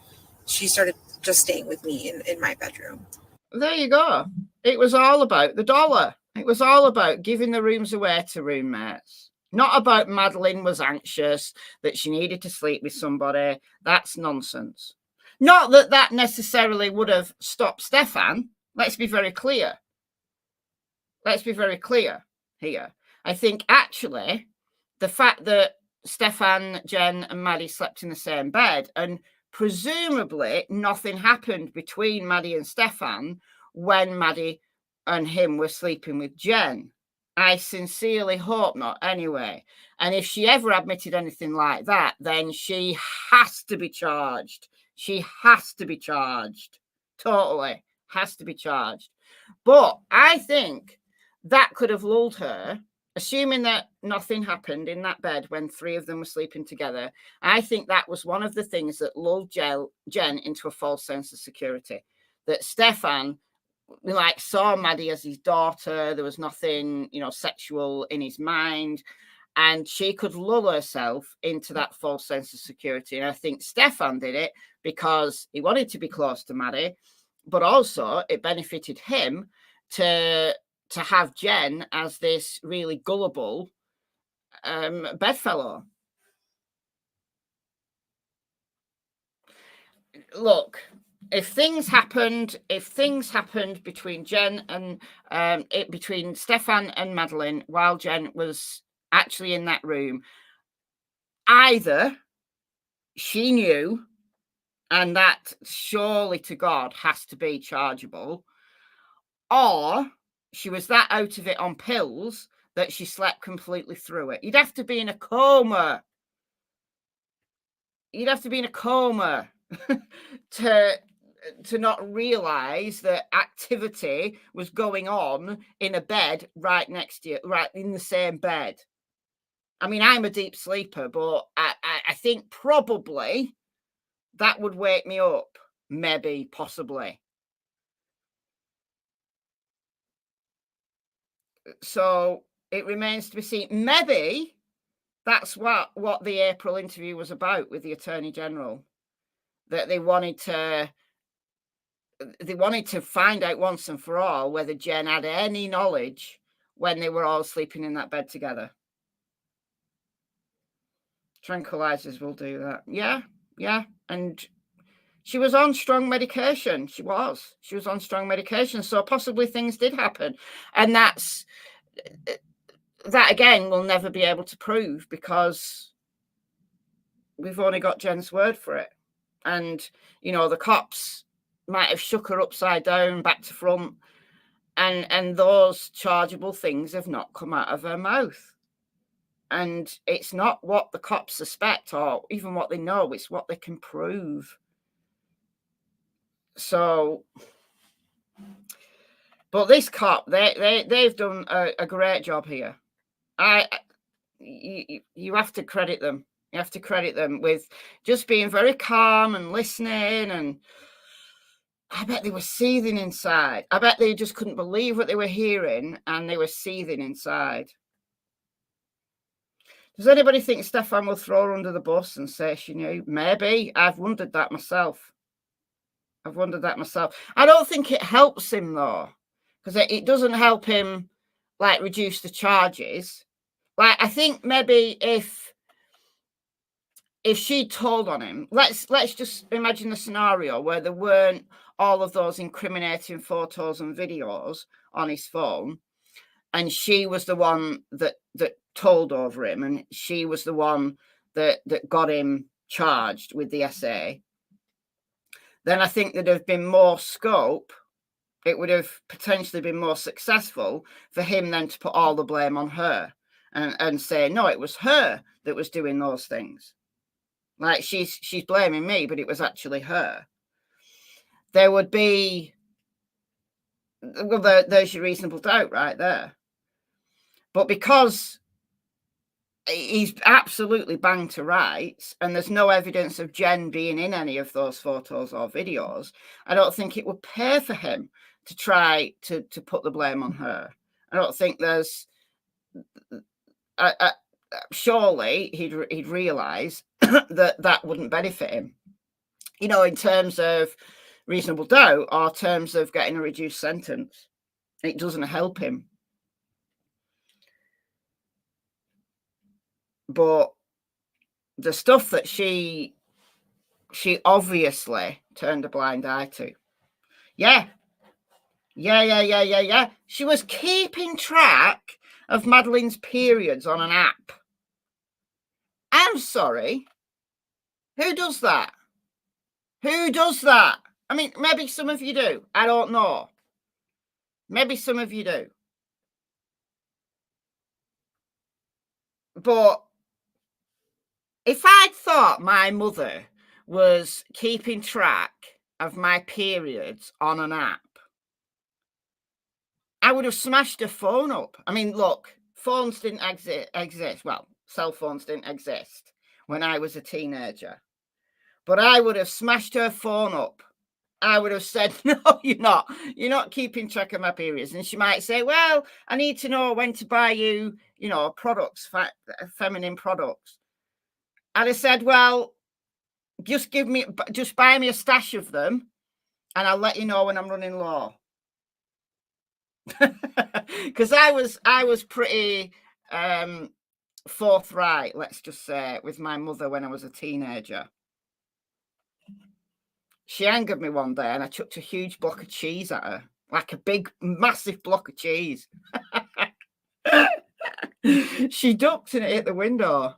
S2: she started just staying with me in my bedroom.
S1: There you go. It was all about the dollar. It was all about giving the rooms away to roommates. Not about Madeline was anxious that she needed to sleep with somebody. That's nonsense. Not that that necessarily would have stopped Stephan. Let's be very clear. Let's be very clear here. I think actually the fact that Stephan, Jenn, and Maddie slept in the same bed, and presumably nothing happened between Maddie and Stephan when Maddie and him were sleeping with Jenn. I sincerely hope not, anyway. And if she ever admitted anything like that, then she has to be charged. She has to be charged. Totally has to be charged. But I think that could have lulled her, assuming that nothing happened in that bed when three of them were sleeping together. I think that was one of the things that lulled Jenn into a false sense of security. That Stephan, like, saw Maddie as his daughter. There was nothing, you know, sexual in his mind. And she could lull herself into that false sense of security. And I think Stephan did it because he wanted to be close to Maddie, but also it benefited him to have Jenn as this really gullible bedfellow. Look, if things happened between Jenn and between Stephan and Madeline while Jenn was actually in that room, either she knew, and that surely to God has to be chargeable, or she was that out of it on pills that she slept completely through it. You'd have to be in a coma. You'd have to be in a coma to not realize that activity was going on in a bed right next to you, right in the same bed. I mean, I'm a deep sleeper, but I think probably that would wake me up. Maybe, possibly. So it remains to be seen. Maybe that's what the April interview was about with the Attorney General. that they wanted to find out once and for all whether Jenn had any knowledge when they were all sleeping in that bed together. Tranquilizers will do that. Yeah. And she was on strong medication. She was on strong medication. So possibly things did happen. And that again, we'll never be able to prove because we've only got Jenn's word for it. And, the cops might have shook her upside down, back to front. And those chargeable things have not come out of her mouth. And it's not what the cops suspect or even what they know. It's what they can prove. So, but this cop, they've done a great job here. You have to credit them. You have to credit them with just being very calm and listening. And I bet they were seething inside. I bet they just couldn't believe what they were hearing, and they were seething inside. Does anybody think Stephan will throw her under the bus and say she knew? Maybe. I've wondered that myself. I don't think it helps him, though, because it doesn't help him, reduce the charges. I think maybe if she told on him, let's just imagine the scenario where there weren't all of those incriminating photos and videos on his phone, and she was the one that told over him, and she was the one that got him charged with the SA. Then I think there'd have been more scope. It would have potentially been more successful for him then to put all the blame on her and say, no, it was her that was doing those things. She's blaming me, but it was actually her. There would be, there's your reasonable doubt right there. But because he's absolutely banged to rights, and there's no evidence of Jenn being in any of those photos or videos, I don't think it would pay for him to try to put the blame on her. I don't think there's... surely he'd realise that wouldn't benefit him, in terms of reasonable doubt or terms of getting a reduced sentence. It doesn't help him. But the stuff that she obviously turned a blind eye to. Yeah. She was keeping track of Madeline's periods on an app. I'm sorry. Who does that? I mean, maybe some of you do. I don't know. Maybe some of you do. But if I'd thought my mother was keeping track of my periods on an app, I would have smashed her phone up. I mean, look, phones didn't exist. Well, cell phones didn't exist when I was a teenager. But I would have smashed her phone up. I would have said, no, you're not. You're not keeping track of my periods. And she might say, well, I need to know when to buy you, products, feminine products. And I said, well, just buy me a stash of them, and I'll let you know when I'm running low. Because I was pretty forthright, let's just say, with my mother when I was a teenager. She angered me one day, and I chucked a huge block of cheese at her, like a big, massive block of cheese. She ducked and it hit the window.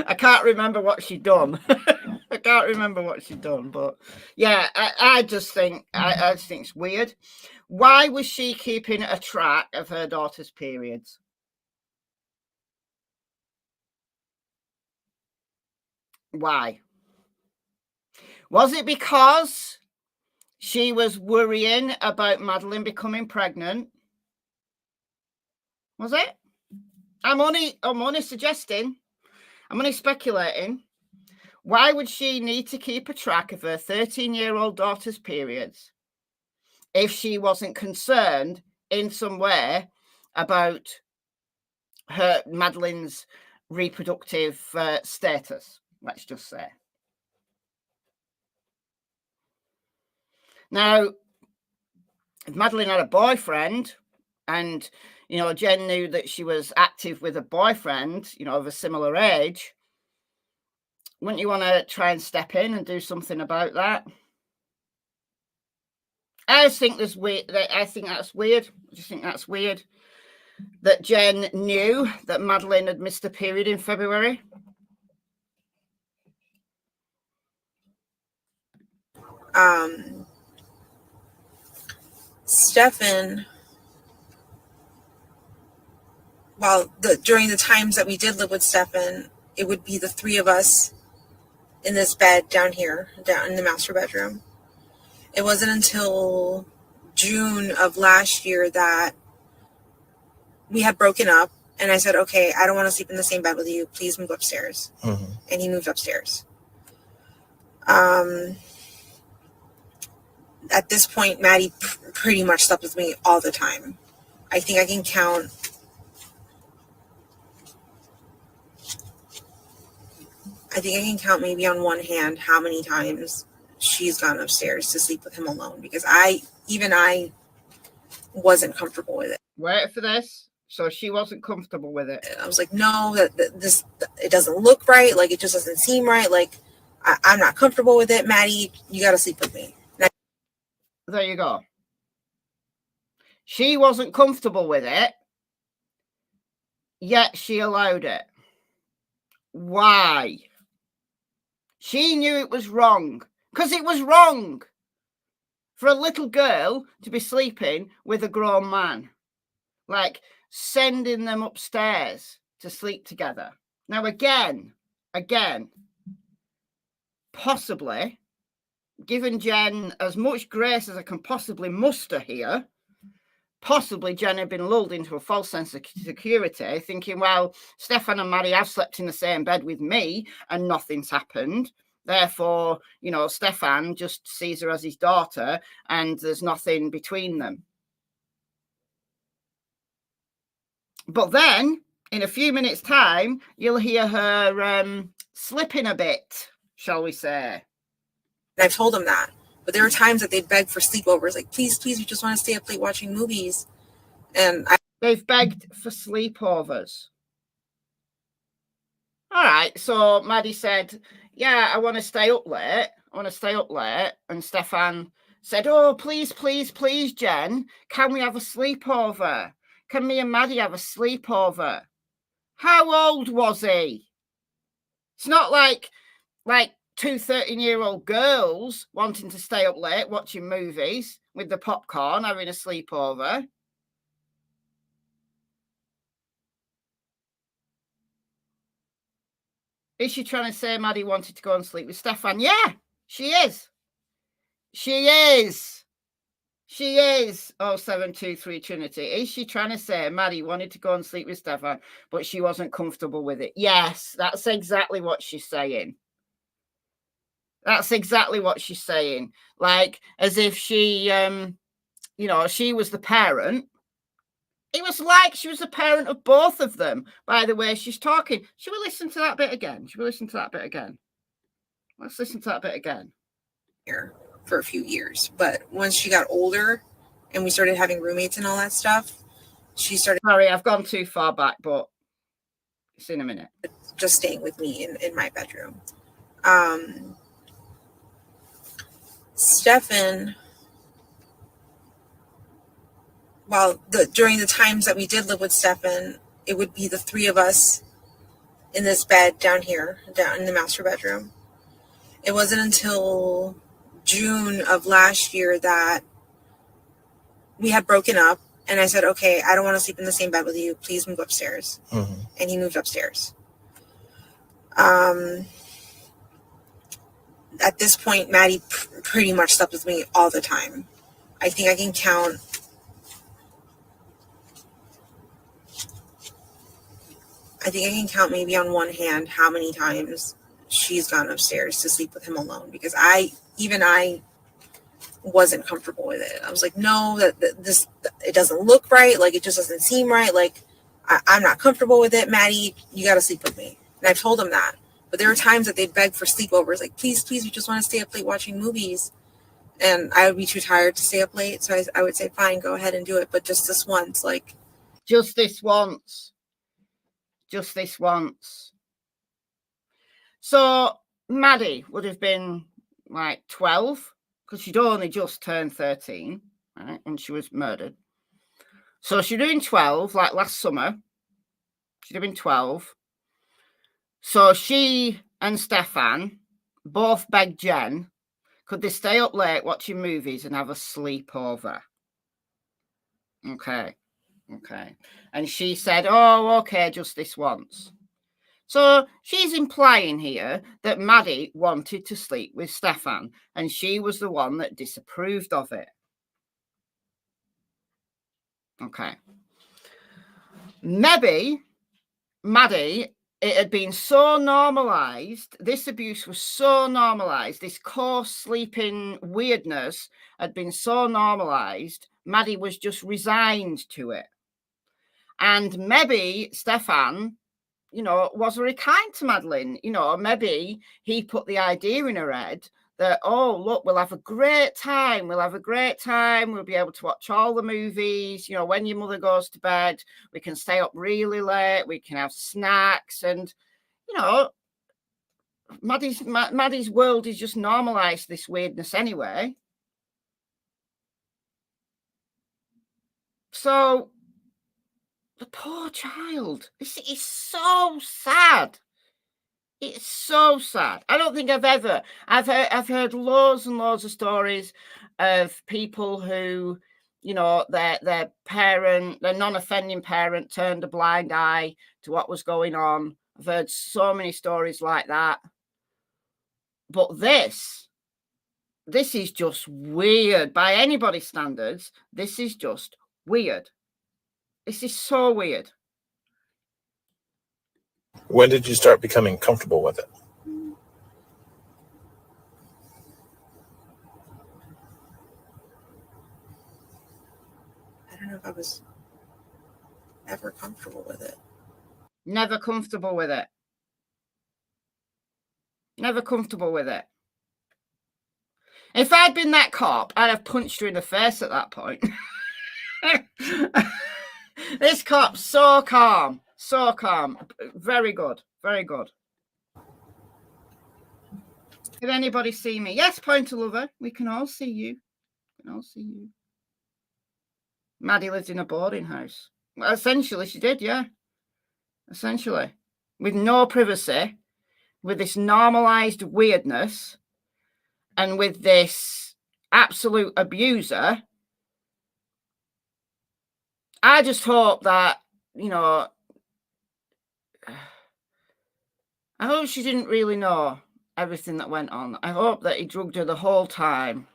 S1: I can't remember what she'd done. But yeah, I just think it's weird. Why was she keeping a track of her daughter's periods? Why? Was it because she was worrying about Madeline becoming pregnant? Was it? I'm only suggesting. I'm only speculating. Why would she need to keep a track of her 13-year-old daughter's periods if she wasn't concerned in some way about Madeline's reproductive status, let's just say. Now, if Madeline had a boyfriend and, you know, Jenn knew that she was active with a boyfriend, you know, of a similar age, wouldn't you want to try and step in and do something about that? I think that's weird. I think that's weird. I just think that's weird that Jenn knew that Madeline had missed a period in February.
S2: Stephan, well, during the times that we did live with Stephan, it would be the three of us in this bed down here, down in the master bedroom. It wasn't until June of last year that we had broken up, and I said, okay, I don't want to sleep in the same bed with you. Please move upstairs. Mm-hmm. And he moved upstairs. At this point, Maddie pretty much slept with me all the time. I think I can count maybe on one hand how many times she's gone upstairs to sleep with him alone, because I wasn't comfortable with it.
S1: Wait for this. So she wasn't comfortable with it.
S2: I was like, no, this it doesn't look right. Like, it just doesn't seem right. Like, I'm not comfortable with it. Maddie, you got to sleep with me.
S1: There you go. She wasn't comfortable with it, yet she allowed it. Why? She knew it was wrong, because it was wrong for a little girl to be sleeping with a grown man, like sending them upstairs to sleep together. Now, again, possibly, given Jenn as much grace as I can possibly muster here, possibly Jenn had been lulled into a false sense of security, thinking, well, Stephan and Maddie have slept in the same bed with me and nothing's happened. Therefore, you know, Stephan just sees her as his daughter and there's nothing between them. But then, in a few minutes' time, you'll hear her slipping a bit, shall we say.
S2: And I've told them that. But there were times that they'd beg for sleepovers, like, please, we just want to stay up late watching movies. And
S1: they've begged for sleepovers. All right, so Maddie said, yeah, I want to stay up late. And Stephan said, oh, please, Jenn, can we have a sleepover? Can me and Maddie have a sleepover? How old was he? It's not like two 13-year-old girls wanting to stay up late watching movies with the popcorn, having a sleepover. Is she trying to say Maddie wanted to go and sleep with Stephan? Yeah, she is. She is. 0723 Trinity. Is she trying to say Maddie wanted to go and sleep with Stephan, but she wasn't comfortable with it? Yes, that's exactly what she's saying. That's exactly what she's saying. Like, as if she, she was the parent. It was like she was the parent of both of them, by the way she's talking. Should we listen to that bit again? Let's listen to that bit again.
S2: Here for a few years. But once she got older and we started having roommates and all that stuff, she started...
S1: Sorry, I've gone too far back, but it's in a minute.
S2: Just staying with me in my bedroom. Stephan, well, during the times that we did live with Stephan, it would be the three of us in this bed down here, down in the master bedroom. It wasn't until June of last year that we had broken up, and I said, okay, I don't want to sleep in the same bed with you. Please move upstairs. Mm-hmm. And he moved upstairs. At this point, Maddie pretty much slept with me all the time. I think I can count maybe on one hand how many times she's gone upstairs to sleep with him alone, because I wasn't comfortable with it. I was like, no, this it doesn't look right. Like, it just doesn't seem right. Like, I'm not comfortable with it. Maddie, you got to sleep with me. And I've told them that. But there were times that they'd beg for sleepovers. Like, please, we just want to stay up late watching movies. And I would be too tired to stay up late. So I would say, fine, go ahead and do it. But just this once, like.
S1: Just this once. Just this once. So Maddie would have been like 12 because she'd only just turned 13, right, when she was murdered. So she'd have been 12, like last summer. She'd have been 12. So she and Stephan both begged Jenn, could they stay up late watching movies and have a sleepover? Okay. And she said, oh, okay, just this once. So she's implying here that Maddie wanted to sleep with Stephan and she was the one that disapproved of it. Okay. Maybe Maddie, it had been so normalized, this abuse was so normalized, this coarse sleeping weirdness had been so normalized, Maddie was just resigned to it. And maybe Stephan, was very kind to Madeline. Maybe he put the idea in her head that, oh, look, we'll have a great time. We'll be able to watch all the movies. When your mother goes to bed, we can stay up really late. We can have snacks. And, Maddie's world is just normalized this weirdness anyway. So the poor child. This is so sad. It's so sad. I don't think I've heard loads and loads of stories of people who, their parent, their non-offending parent turned a blind eye to what was going on. I've heard so many stories like that. But this is just weird. By anybody's standards, this is just weird. This is so weird.
S3: When did you start becoming comfortable with it?
S2: I don't know if I was ever comfortable with it.
S1: Never comfortable with it. Never comfortable with it. If I'd been that cop, I'd have punched her in the face at that point. This cop's so calm. So calm. Very good. Very good. Can anybody see me? Yes, Pointer Lover. We can all see you. Maddie lived in a boarding house. Well, essentially, she did, yeah. Essentially. With no privacy, with this normalized weirdness, and with this absolute abuser. I just hope that, I hope she didn't really know everything that went on. I hope that he drugged her the whole time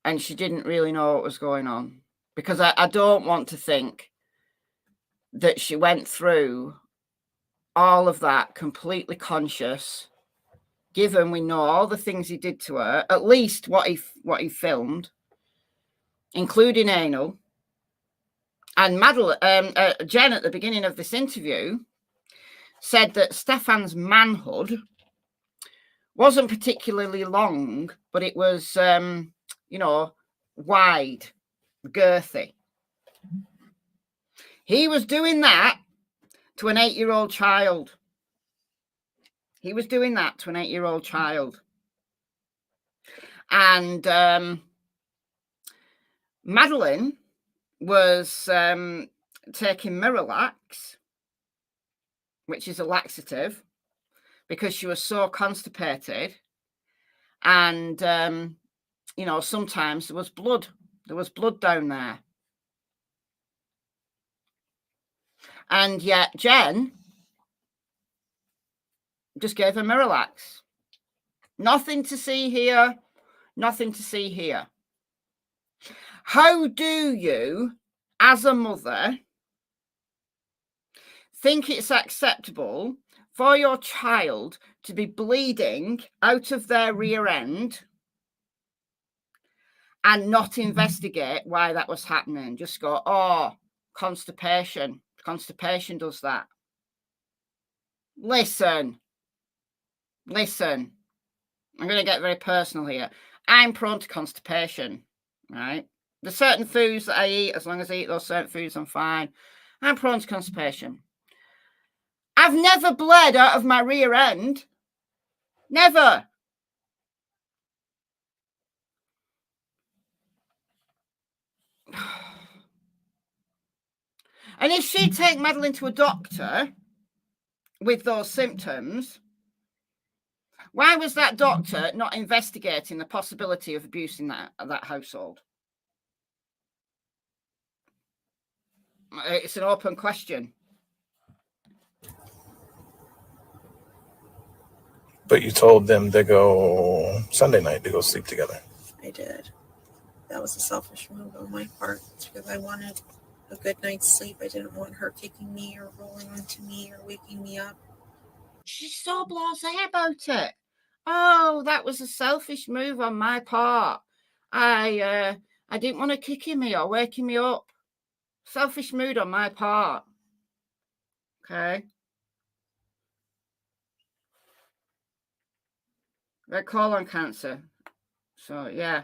S1: and she didn't really know what was going on. Because I don't want to think that she went through all of that completely conscious, given we know all the things he did to her, at least what he filmed, including anal. And Jenn at the beginning of this interview said that Stephan's manhood wasn't particularly long, but it was, wide, girthy. He was doing that to an 8-year-old child. And Madeline was taking Miralax, which is a laxative, because she was so constipated. And, sometimes there was blood. There was blood down there. And yet Jenn just gave her Miralax. Nothing to see here. How do you, as a mother, think it's acceptable for your child to be bleeding out of their rear end and not investigate why that was happening? Just go, oh, constipation. Constipation does that. Listen. I'm going to get very personal here. I'm prone to constipation, right? There's certain foods that I eat. As long as I eat those certain foods, I'm fine. I'm prone to constipation. I've never bled out of my rear end. Never. And if she'd take Madeline to a doctor with those symptoms, why was that doctor not investigating the possibility of abuse in that household? It's an open question.
S3: But you told them to go Sunday night to go sleep together.
S2: I did. That was a selfish move on my part because I wanted a good night's sleep. I didn't want her kicking me or rolling onto me or waking me up.
S1: She's so blasé about it. Oh, that was a selfish move on my part. I didn't want her kicking me or waking me up. Selfish mood on my part. Okay. Red colon cancer. So yeah.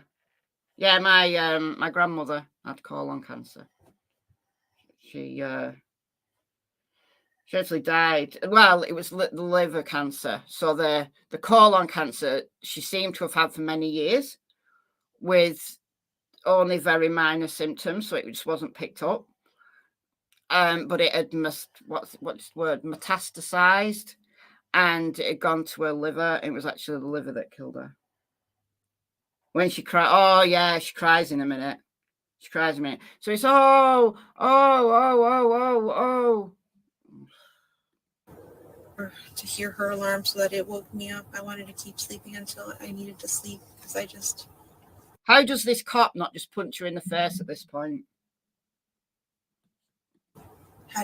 S1: Yeah, my grandmother had colon cancer. She actually died. Well, it was the liver cancer. So the colon cancer she seemed to have had for many years with only very minor symptoms, so it just wasn't picked up. But it had what's the word? Metastasized, and it had gone to her liver. It was actually the liver that killed her. When she cried, oh yeah, she cries in a minute. She cries in a minute. So it's oh.
S2: Or to hear her alarm so that it woke me up. I wanted to keep sleeping until I needed to sleep because I just...
S1: How does this cop not just punch her in the face at this point?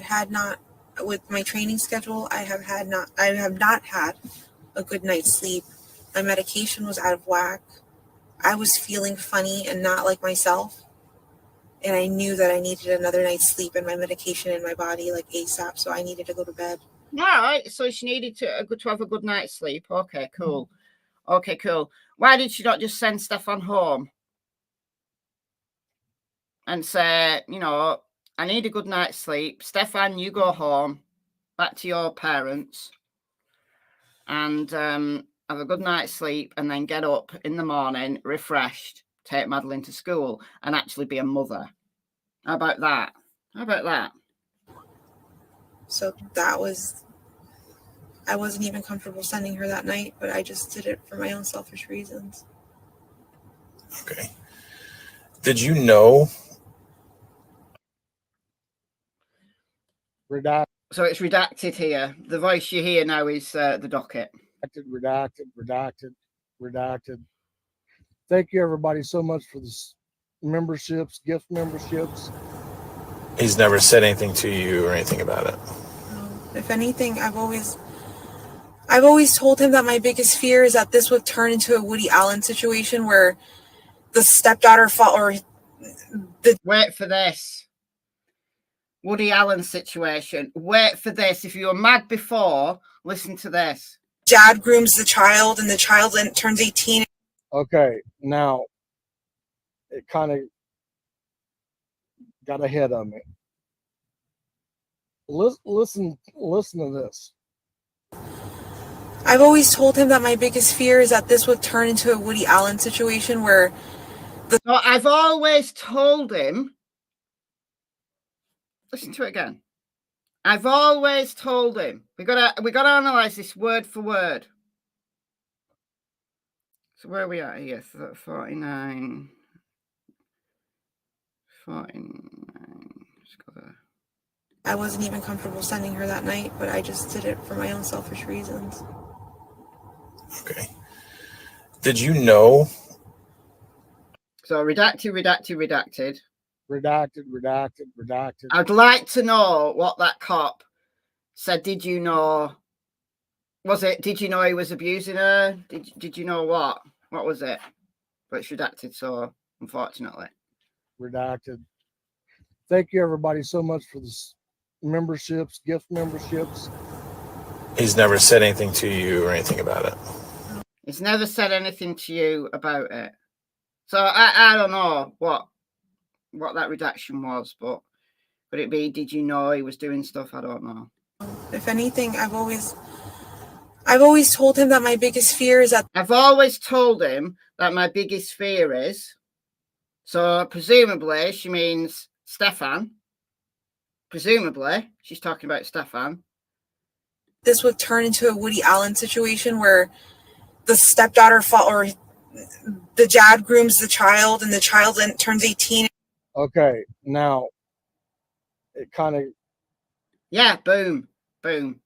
S2: had not, with my training schedule, I have not had a good night's sleep. My medication was out of whack. I was feeling funny and not like myself. And I knew that I needed another night's sleep and my medication in my body like ASAP. So I needed to go to bed.
S1: All right. So she needed to have a good night's sleep. Okay, cool. Why did she not just send Stephan home and say, I need a good night's sleep. Stephan, you go home, back to your parents, and have a good night's sleep, and then get up in the morning, refreshed, take Madeline to school, and actually be a mother. How about that?
S2: So I wasn't even comfortable sending her that night, but I just did it for my own selfish reasons.
S3: Okay. Did you know?
S1: So it's redacted here. The voice you hear now is the docket.
S4: Redacted. Thank you, everybody, so much for this memberships, gift memberships.
S3: He's never said anything to you or anything about it.
S2: If anything, I've always told him that my biggest fear is that this would turn into a Woody Allen situation where the stepdaughter
S1: Wait for this. Woody Allen situation. Wait for this. If you were mad before, listen to this.
S2: Dad grooms the child and the child turns 18.
S4: Okay, now it kind of got ahead of me. Listen to this.
S2: I've always told him that my biggest fear is that this would turn into a Woody Allen situation where
S1: I've always told him. Listen to it again. I've always told him. We gotta analyze this word for word. So where are we at here? 49. Let's go there.
S2: I wasn't even comfortable sending her that night, but I just did it for my own selfish reasons.
S3: Okay. Did you know?
S1: So redacted.
S4: Redacted.
S1: I'd like to know what that cop said. Did you know? Did you know he was abusing her? Did you know what? What was it? But it's redacted, so unfortunately.
S4: Redacted. Thank you, everybody, so much for this memberships, gift memberships.
S3: He's never said anything to you or anything about it.
S1: He's never said anything to you about it. So I don't know what that redaction was, but could it be, did you know he was doing stuff? I don't know.
S2: If anything, I've always told him that my biggest fear is that
S1: I've always told him that my biggest fear is, so presumably she means Stephan. Presumably she's talking about Stephan.
S2: this would turn into a Woody Allen situation where the stepdaughter or the dad grooms the child and the child then turns 18.
S4: Okay, now it kind of...
S1: Yeah, boom, boom.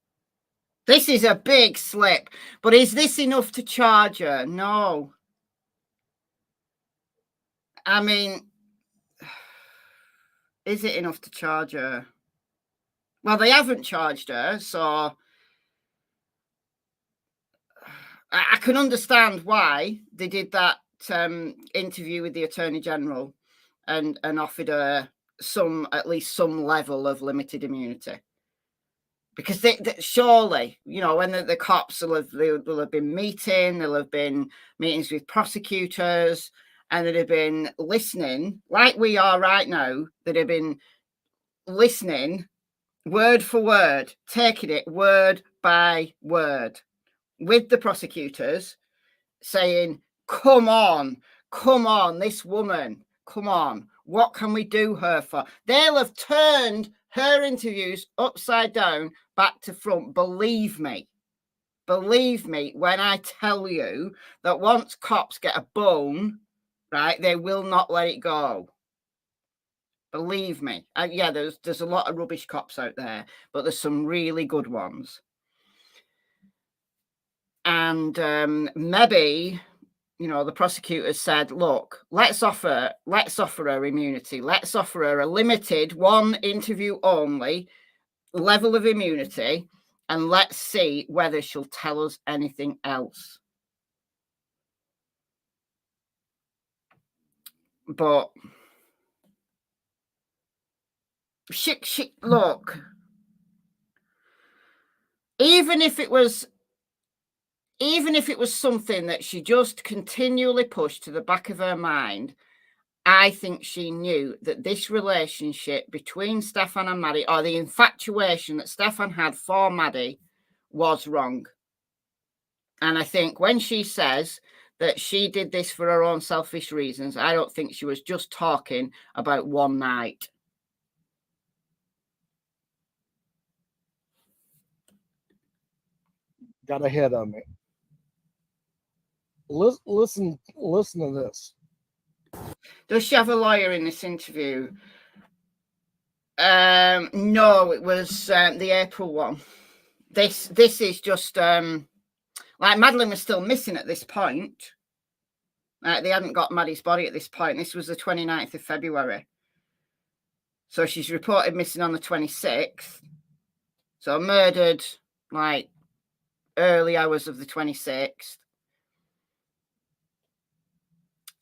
S1: This is a big slip, but is this enough to charge her? No. I mean, is it enough to charge her? Well, they haven't charged her, so I can understand why they did that interview with the Attorney General and offered her at least some level of limited immunity. Because they surely, you know, when the cops will have been meeting, there'll have been meetings with prosecutors, and they'd have been listening, like we are right now, they'd have been listening word for word, taking it word by word with the prosecutors, saying, come on, this woman, come on, what can we do her for? They'll have turned her interviews upside down, back to front. Believe me when I tell you that once cops get a bone, right, they will not let it go. Believe me. Yeah, there's a lot of rubbish cops out there, but there's some really good ones. And maybe, you know, the prosecutors said, look, let's offer her immunity. Let's offer her a limited, one interview only level of immunity, and let's see whether she'll tell us anything else. But she look, even if it was something that she just continually pushed to the back of her mind, I think she knew that this relationship between Stephan and Maddie, or the infatuation that Stephan had for Maddie, was wrong. And I think when she says that she did this for her own selfish reasons, I don't think she was just talking about one night.
S4: Got ahead of me. Listen to this.
S1: Does she have a lawyer in this interview? No, it was the April one. This is just like Madeline was still missing at this point. They hadn't got Maddie's body at this point. This was the 29th of February. So she's reported missing on the 26th. So murdered like early hours of the 26th.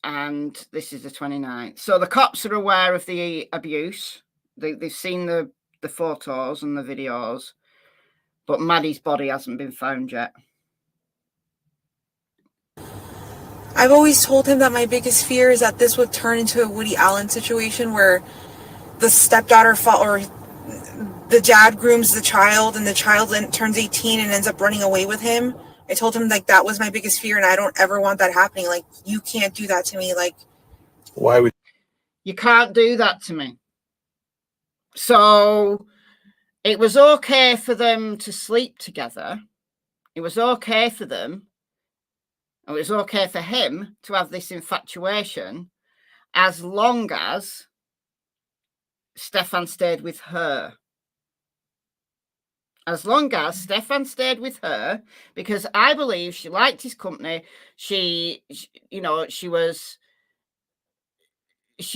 S1: And this is the 29th. So the cops are aware of the abuse. They've seen the photos and the videos. But Maddie's body hasn't been found yet.
S2: I've always told him that my biggest fear is that this would turn into a Woody Allen situation where the stepdaughter or the dad grooms the child and the child then turns 18 and ends up running away with him. I told him like that was my biggest fear and I don't ever want that happening. Like, you can't do that to me. Like,
S3: Why would
S1: you can't do that to me? So it was okay for them to sleep together. It was okay for them. It was okay for him to have this infatuation as long as Stephan stayed with her. As long as Stephan stayed with her, because I believe she liked his company. She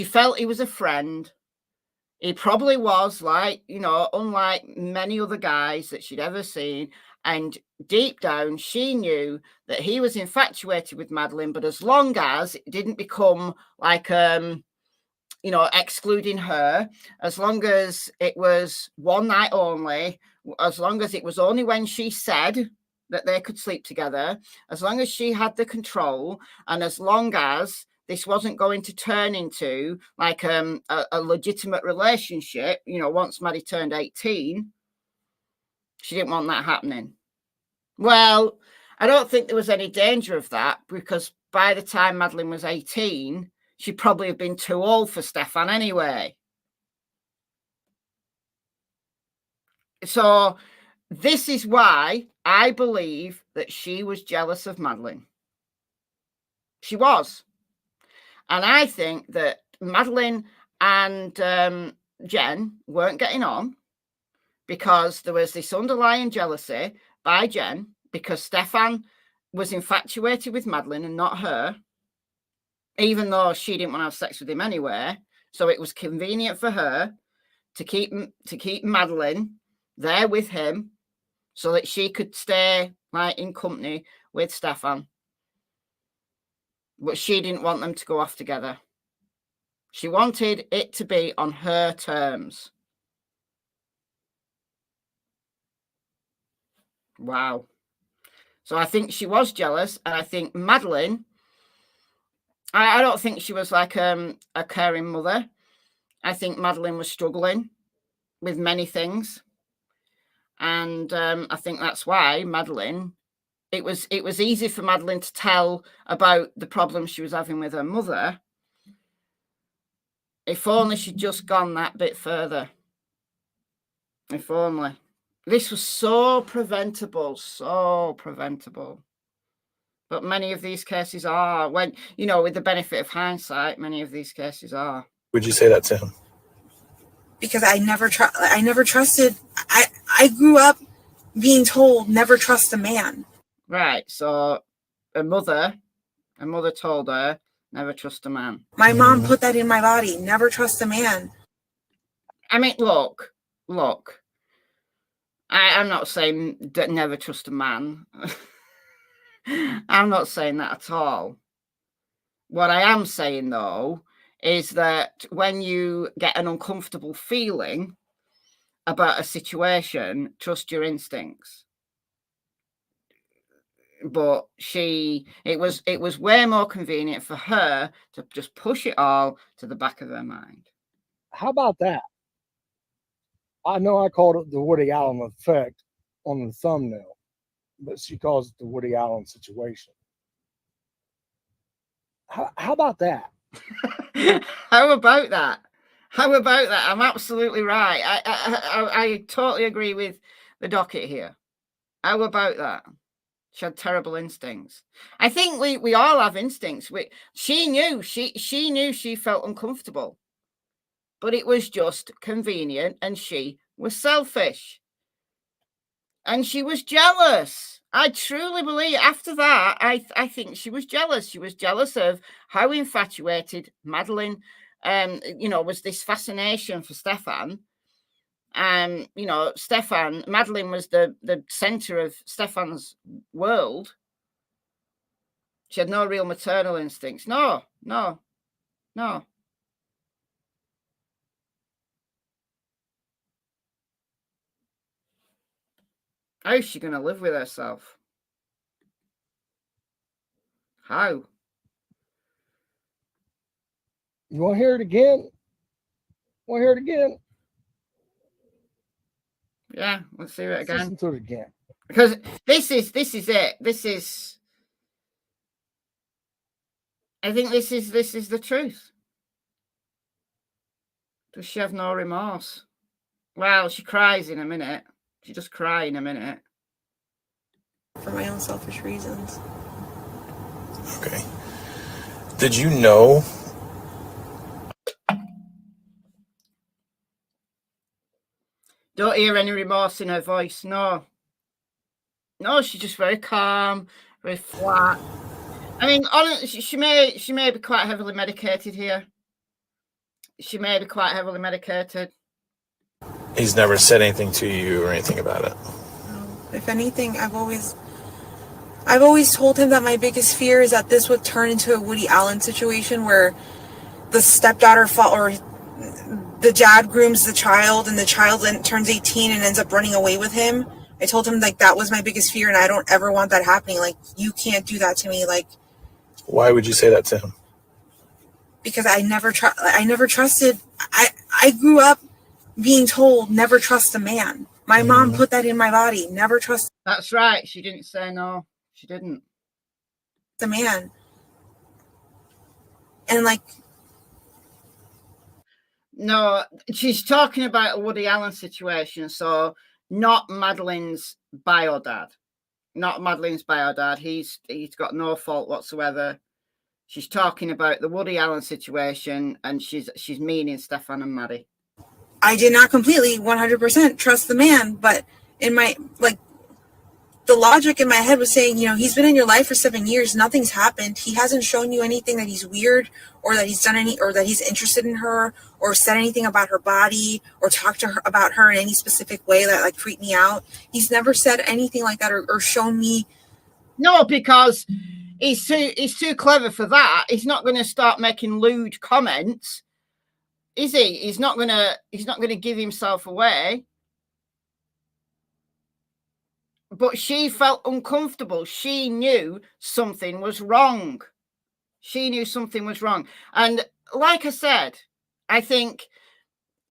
S1: felt he was a friend. He probably was, like, you know, unlike many other guys that she'd ever seen. And deep down, she knew that he was infatuated with Madeline, but as long as it didn't become like excluding her, as long as it was one night only, as long as it was only when she said that they could sleep together, as long as she had the control, and as long as this wasn't going to turn into like a legitimate relationship, once Maddie turned 18, she didn't want that happening. Well, I don't think there was any danger of that, because by the time Madeline was 18, she'd probably have been too old for Stephan anyway. So this is why I believe that she was jealous of Madeline. She was. And I think that Madeline and Jenn weren't getting on because there was this underlying jealousy by Jenn, because Stephan was infatuated with Madeline and not her, even though she didn't want to have sex with him anyway. So it was convenient for her to keep Madeline there with him so that she could stay like in company with Stephan. But she didn't want them to go off together. She wanted it to be on her terms. Wow. So I think she was jealous, and I think Madeline, I don't think she was like a caring mother. I think Madeline was struggling with many things. And I think that's why Madeline, it was easy for Madeline to tell about the problems she was having with her mother. If only she'd just gone that bit further. If only. This was so preventable, so preventable. But many of these cases are, when, with the benefit of hindsight, many of these cases are.
S3: Would you say that to him?
S2: Because I never trusted. I grew up being told never trust a man.
S1: Right. So a mother told her never trust a man.
S2: My mom put that in my body. Never trust a man.
S1: I mean, look. I'm not saying that never trust a man. I'm not saying that at all. What I am saying, though, is that when you get an uncomfortable feeling about a situation, trust your instincts. But it was way more convenient for her to just push it all to the back of her mind.
S4: How about that? I know I called it the Woody Allen effect on the thumbnail, but she calls it the Woody Allen situation. How about that?
S1: How about that? I'm absolutely right. I totally agree with the docket here. How about that? She had terrible instincts. I think we all have instincts. She knew she felt uncomfortable, but it was just convenient, and she was selfish. And she was jealous. I truly believe after that, I think she was jealous. She was jealous of how infatuated Madeline, was this fascination for Stephan. Stephan, Madeline was the center of Stephan's world. She had no real maternal instincts. No. How is she going to live with herself? How?
S4: You want to hear it again?
S1: Yeah, let's hear it again.
S4: Listen to it again.
S1: Because this is it. I think this is the truth. Does she have no remorse? Well, she cries in a minute. She just cries in a minute.
S2: For my own selfish reasons.
S3: Okay. Did you know?
S1: Don't hear any remorse in her voice. No, she's just very calm, very flat. I mean, honestly, she may be quite heavily medicated here. She may be quite heavily medicated.
S3: He's never said anything to you or anything about it.
S2: If anything, I've always told him that my biggest fear is that this would turn into a Woody Allen situation where the stepdaughter or the dad grooms the child and the child then turns 18 and ends up running away with him. I told him like that was my biggest fear and I don't ever want that happening. Like, you can't do that to me. Like,
S3: why would you say that to him?
S2: Because I never trusted. I grew up being told never trust a man. My mom put that in my body. Never trust.
S1: That's right. She didn't say no. She didn't.
S2: The man. And like,
S1: no, she's talking about a Woody Allen situation. So not Madeline's bio dad. Not Madeline's bio dad. He's got no fault whatsoever. She's talking about the Woody Allen situation, and she's meaning Stephan and Maddie.
S2: I did not completely 100% trust the man, but in my, like, the logic in my head was saying, you know, he's been in your life for 7 years. Nothing's happened. He hasn't shown you anything that he's weird or that he's done or that he's interested in her or said anything about her body or talked to her about her in any specific way that like freaked me out. He's never said anything like that or shown me.
S1: No, because he's too clever for that. He's not going to start making lewd comments, is he? He's not going to give himself away. But she felt uncomfortable. She knew something was wrong. She knew something was wrong. And like I said, I think,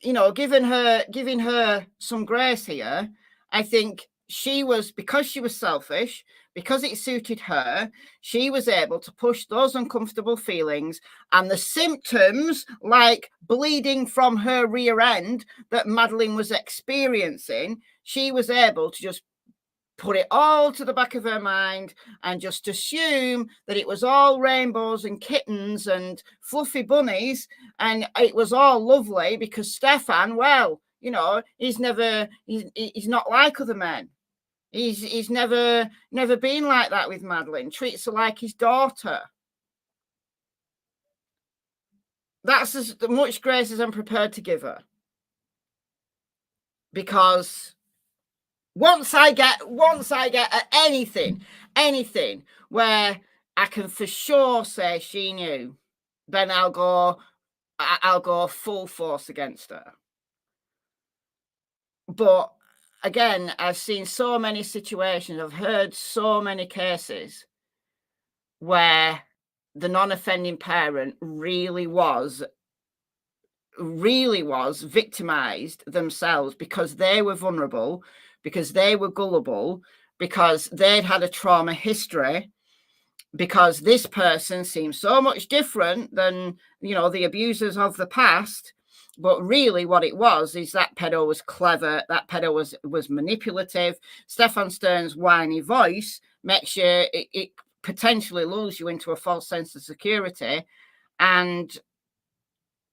S1: you know, giving her some grace here, I think because she was selfish, because it suited her, she was able to push those uncomfortable feelings and the symptoms like bleeding from her rear end that Madeline was experiencing. She was able to just put it all to the back of her mind and just assume that it was all rainbows and kittens and fluffy bunnies and it was all lovely because Stephan, well, you know, he's not like other men. He's never been like that with Madeline. Treats her like his daughter. That's as much grace as I'm prepared to give her. Because once I get at anything where I can for sure say she knew, then I'll go full force against her. But again, I've seen so many situations, I've heard so many cases where the non-offending parent really was victimized themselves because they were vulnerable, because they were gullible, because they'd had a trauma history, because this person seemed so much different than, you know, the abusers of the past. But really what it was is that pedo was clever, that pedo was manipulative. Stephan Sterns' whiny voice makes you, it potentially lulls you into a false sense of security. And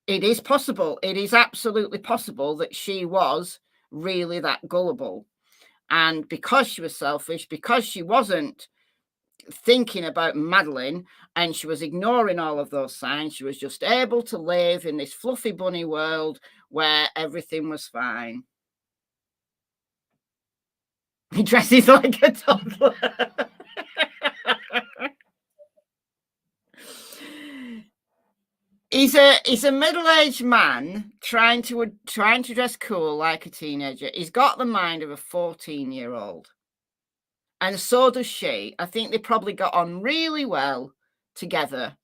S1: it is possible, it is absolutely possible that she was really that gullible. And because she was selfish, because she wasn't thinking about Madeline and she was ignoring all of those signs, she was just able to live in this fluffy bunny world where everything was fine. He dresses like a toddler. He's a middle-aged man trying to dress cool like a teenager. He's got the mind of a 14-year-old. And so does she. I think they probably got on really well together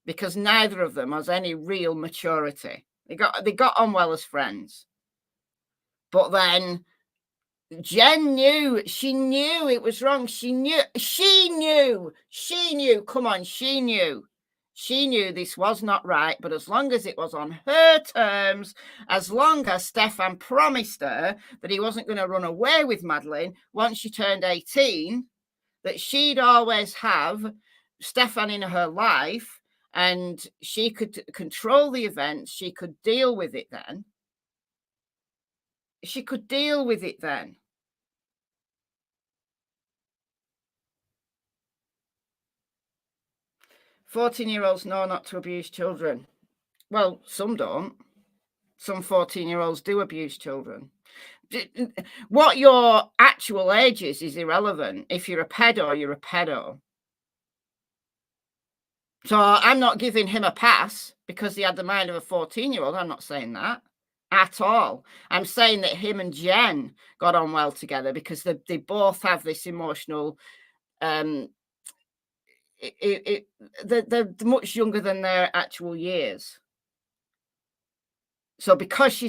S1: because neither of them has any real maturity. They got on well as friends. But then Jenn knew. She knew it was wrong. She knew. Come on, she knew. She knew this was not right, but as long as it was on her terms, as long as Stephan promised her that he wasn't going to run away with Madeline once she turned 18, that she'd always have Stephan in her life and she could control the events, she could deal with it then. 14-year-olds know not to abuse children. Well, some don't. Some 14-year-olds do abuse children. What your actual age is irrelevant. If you're a pedo, you're a pedo. So I'm not giving him a pass because he had the mind of a 14-year-old. I'm not saying that at all. I'm saying that him and Jenn got on well together because they both have this emotional. They're much younger than their actual years. So because he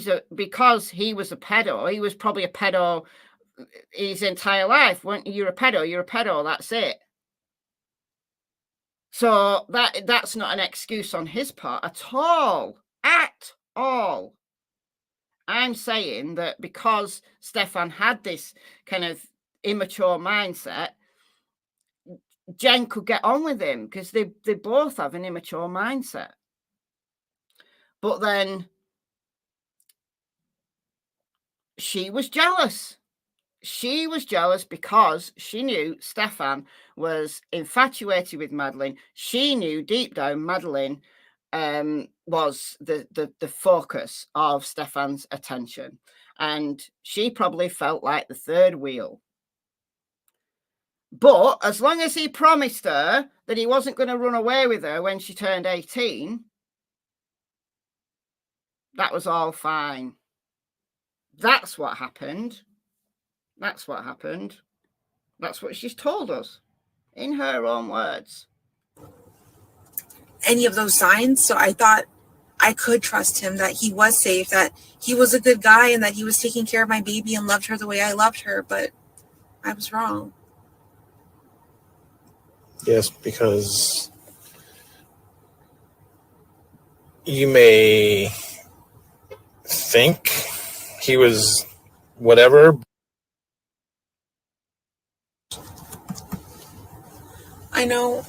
S1: was a pedo, he was probably a pedo his entire life. You're a pedo, you're a pedo, that's it. So that's not an excuse on his part at all. At all. I'm saying that because Stephan had this kind of immature mindset, Jenn could get on with him because they both have an immature mindset. But then she was jealous. She was jealous because she knew Stephan was infatuated with Madeline. She knew deep down Madeline was the focus of Stephan's attention. And she probably felt like the third wheel. But as long as he promised her that he wasn't going to run away with her when she turned 18, that was all fine. That's what happened. That's what happened. That's what she's told us in her own words.
S2: Any of those signs. So I thought I could trust him, that he was safe, that he was a good guy, and that he was taking care of my baby and loved her the way I loved her. But I was wrong.
S3: Yes, because you may think he was whatever.
S2: I know.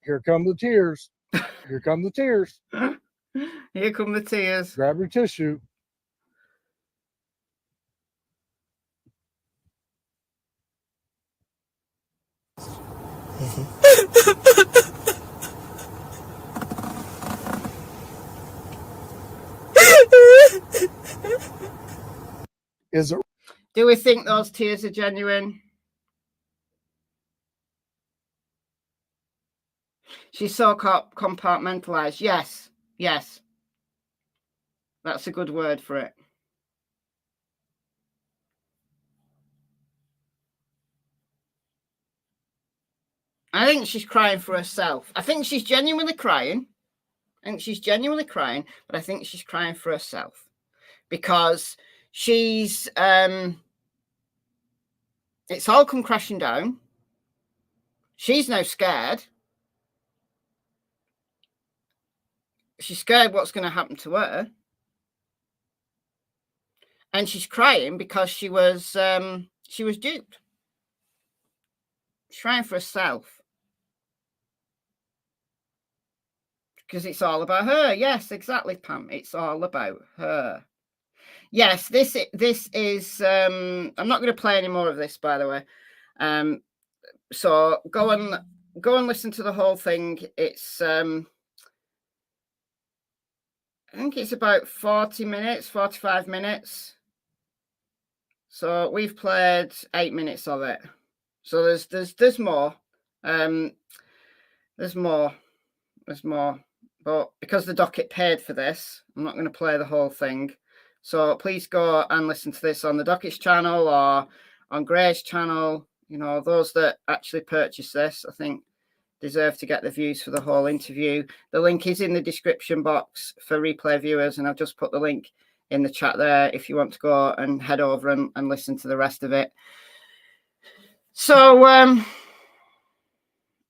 S4: Here come the tears. Here come the tears.
S1: Here come the tears.
S4: Grab your tissue. Is it?
S1: Do we think those tears are genuine? She's so compartmentalized. Yes, yes. That's a good word for it. I think she's crying for herself. I think she's genuinely crying. But I think she's crying for herself because she's it's all come crashing down. She's now scared. She's scared what's going to happen to her. And she's crying because she was duped. She's crying for herself. Because it's all about her. Yes, exactly, Pam. It's all about her. Yes, this is I'm not going to play any more of this, by the way. So go and listen to the whole thing. It's I think it's about 40 minutes, 45 minutes. So we've played 8 minutes of it. So there's more. There's more. But because the docket paid for this, I'm not going to play the whole thing. So please go and listen to this on the docket's channel or on Gray's channel. You know, those that actually purchase this, I think, deserve to get the views for the whole interview. The link is in the description box for replay viewers, and I've just put the link in the chat there if you want to go and head over and listen to the rest of it. So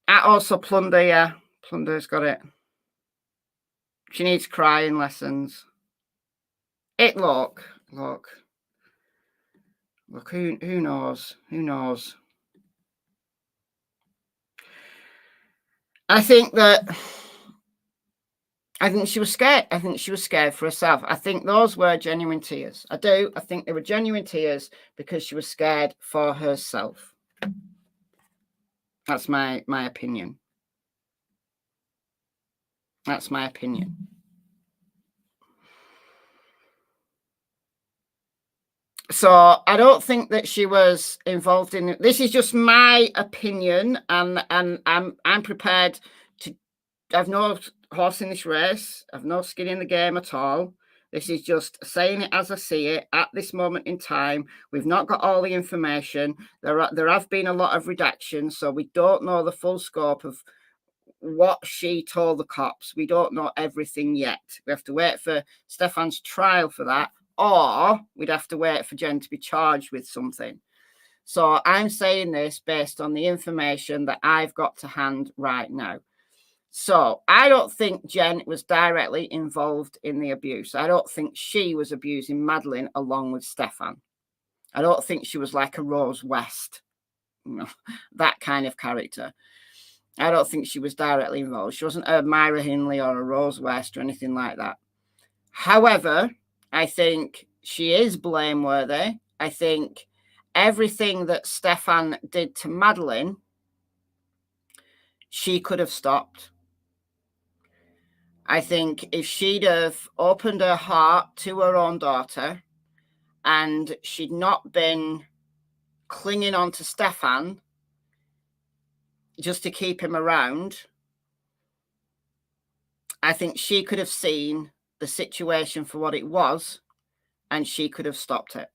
S1: also Plunder, yeah. Plunder's got it. She needs crying lessons. Look, who knows? Who knows? I think she was scared. I think she was scared for herself. I think those were genuine tears. I do. I think they were genuine tears because she was scared for herself. That's my opinion. That's my opinion. So I don't think that she was involved in. This is just my opinion, and I'm prepared to. I've no horse in this race. I've no skin in the game at all. This is just saying it as I see it at this moment in time. We've not got all the information. There have been a lot of redactions, so we don't know the full scope of what she told the cops. We don't know everything yet. We have to wait for Stephan's trial for that, or we'd have to wait for Jenn to be charged with something. So I'm saying this based on the information that I've got to hand right now. So I don't think Jenn was directly involved in the abuse. I don't think she was abusing Madeline along with Stephan. I don't think she was like a Rose West, that kind of character. I don't think she was directly involved. She wasn't a Myra Hindley or a Rose West or anything like that. However, I think she is blameworthy. I think everything that Stephan did to Madeline, she could have stopped. I think if she'd have opened her heart to her own daughter and she'd not been clinging on to Stephan just to keep him around, I think she could have seen the situation for what it was and she could have stopped it.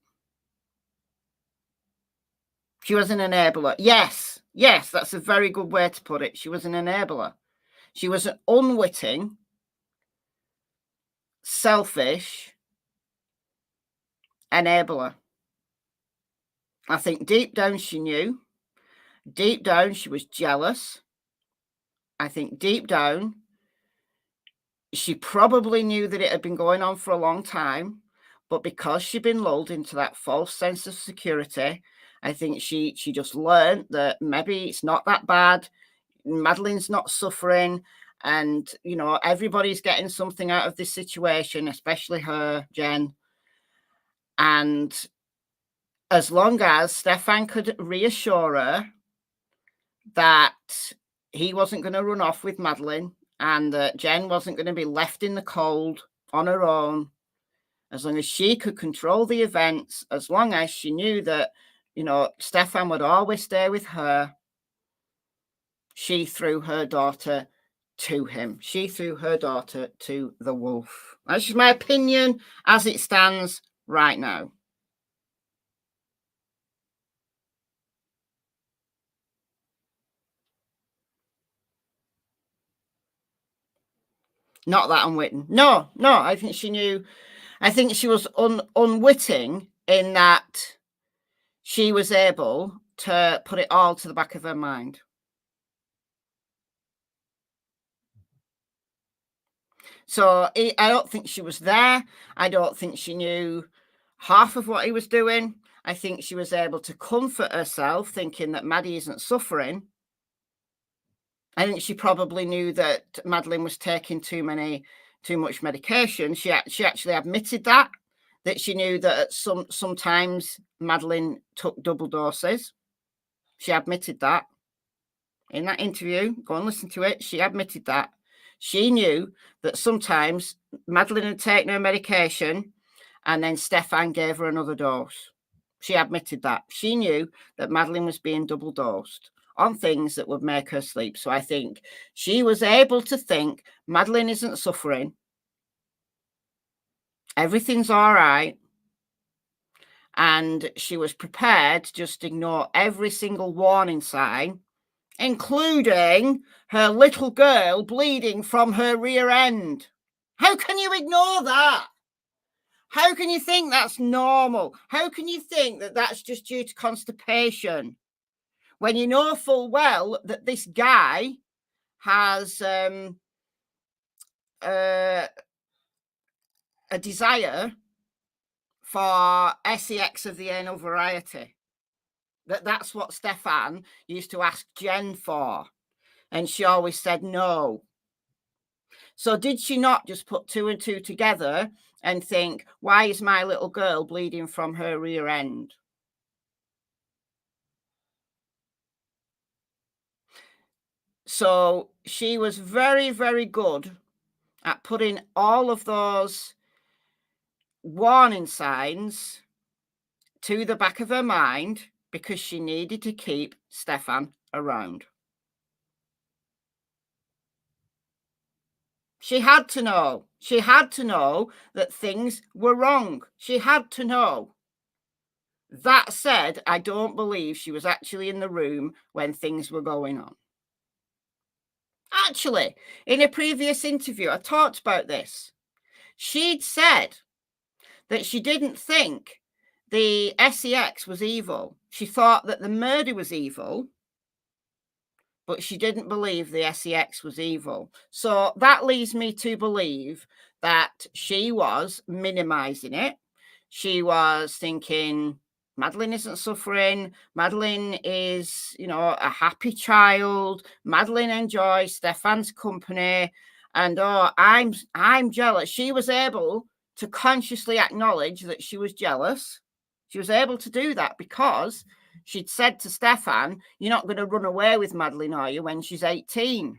S1: She was an enabler. Yes, that's a very good way to put it. She was an enabler. She was an unwitting, selfish enabler. I think deep down she knew. Deep down she was jealous. I think deep down she probably knew that it had been going on for a long time, but because she'd been lulled into that false sense of security, I think she just learned that maybe it's not that bad. Madeline's not suffering, and everybody's getting something out of this situation, especially her, Jenn. And as long as Stephan could reassure her that he wasn't going to run off with Madeline and that Jenn wasn't going to be left in the cold on her own, as long as she could control the events, as long as she knew that, Stephan would always stay with her, she threw her daughter to him. She threw her daughter to the wolf. That's just my opinion as it stands right now. Not that unwitting. No, I think she knew. I think she was unwitting in that she was able to put it all to the back of her mind. So I don't think she was there. I don't think she knew half of what he was doing. I think she was able to comfort herself thinking that Maddie isn't suffering. I think she probably knew that Madeline was taking too much medication. She actually admitted that she knew that sometimes Madeline took double doses. She admitted that in that interview. Go and listen to it. She admitted that. She knew that sometimes Madeline had taken her medication and then Stephan gave her another dose. She admitted that. She knew that Madeline was being double dosed on things that would make her sleep. So I think she was able to think Madeline isn't suffering. Everything's all right. And she was prepared to just ignore every single warning sign, including her little girl bleeding from her rear end. How can you ignore that? How can you think that's normal? How can you think that that's just due to constipation? When you know full well that this guy has a desire for sex of the anal variety. That's what Stephan used to ask Jenn for. And she always said no. So did she not just put two and two together and think, why is my little girl bleeding from her rear end? So she was very, very good at putting all of those warning signs to the back of her mind because she needed to keep Stephan around. She had to know. She had to know that things were wrong. She had to know. That said, I don't believe she was actually in the room when things were going on. Actually, in a previous interview, I talked about this. She'd said that she didn't think the SEX was evil. She thought that the murder was evil, but she didn't believe the SEX was evil. So that leads me to believe that she was minimizing it. She was thinking, Madeline isn't suffering. Madeline is, a happy child. Madeline enjoys Stephan's company. And I'm jealous. She was able to consciously acknowledge that she was jealous. She was able to do that because she'd said to Stephan, you're not going to run away with Madeline, are you, when she's 18?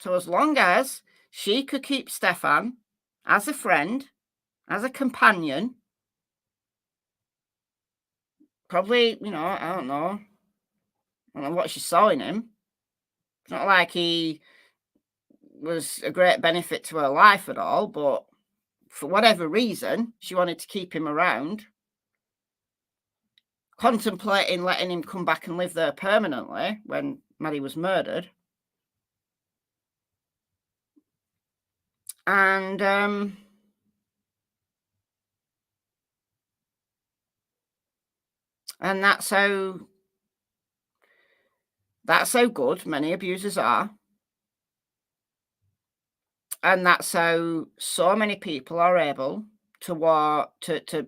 S1: So as long as she could keep Stephan as a friend, as a companion, probably, I don't know what she saw in him. It's not like he was a great benefit to her life at all, but for whatever reason, she wanted to keep him around, contemplating letting him come back and live there permanently when Maddie was murdered. And that's how good many abusers are. And that's how so many people are able to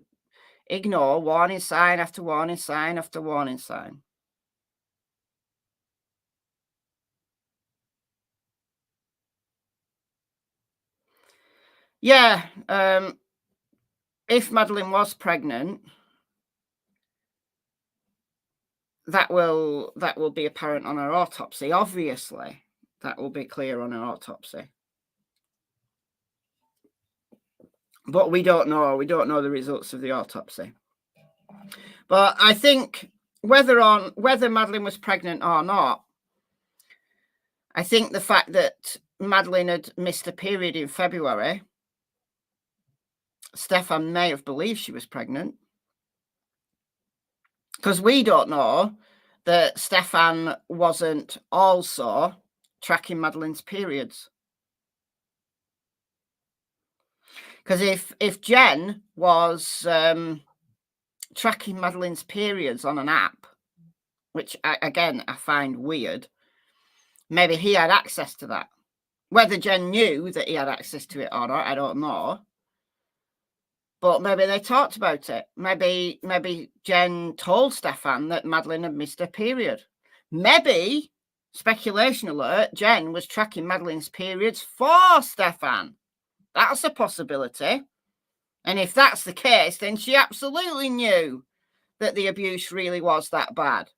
S1: ignore warning sign after warning sign after warning sign. Yeah, if Madeline was pregnant, that will be apparent on her autopsy. Obviously, that will be clear on her autopsy. But we don't know. We don't know the results of the autopsy. But I think whether Madeline was pregnant or not, I think the fact that Madeline had missed a period in February, Stephan may have believed she was pregnant. Because we don't know that Stephan wasn't also tracking Madeline's periods. Because if Jenn was tracking Madeline's periods on an app, which I find weird, maybe he had access to that. Whether Jenn knew that he had access to it or not, I don't know. But maybe they talked about it. Maybe Jenn told Stephan that Madeline had missed her period. Maybe, speculation alert, Jenn was tracking Madeline's periods for Stephan. That's a possibility. And if that's the case, then she absolutely knew that the abuse really was that bad.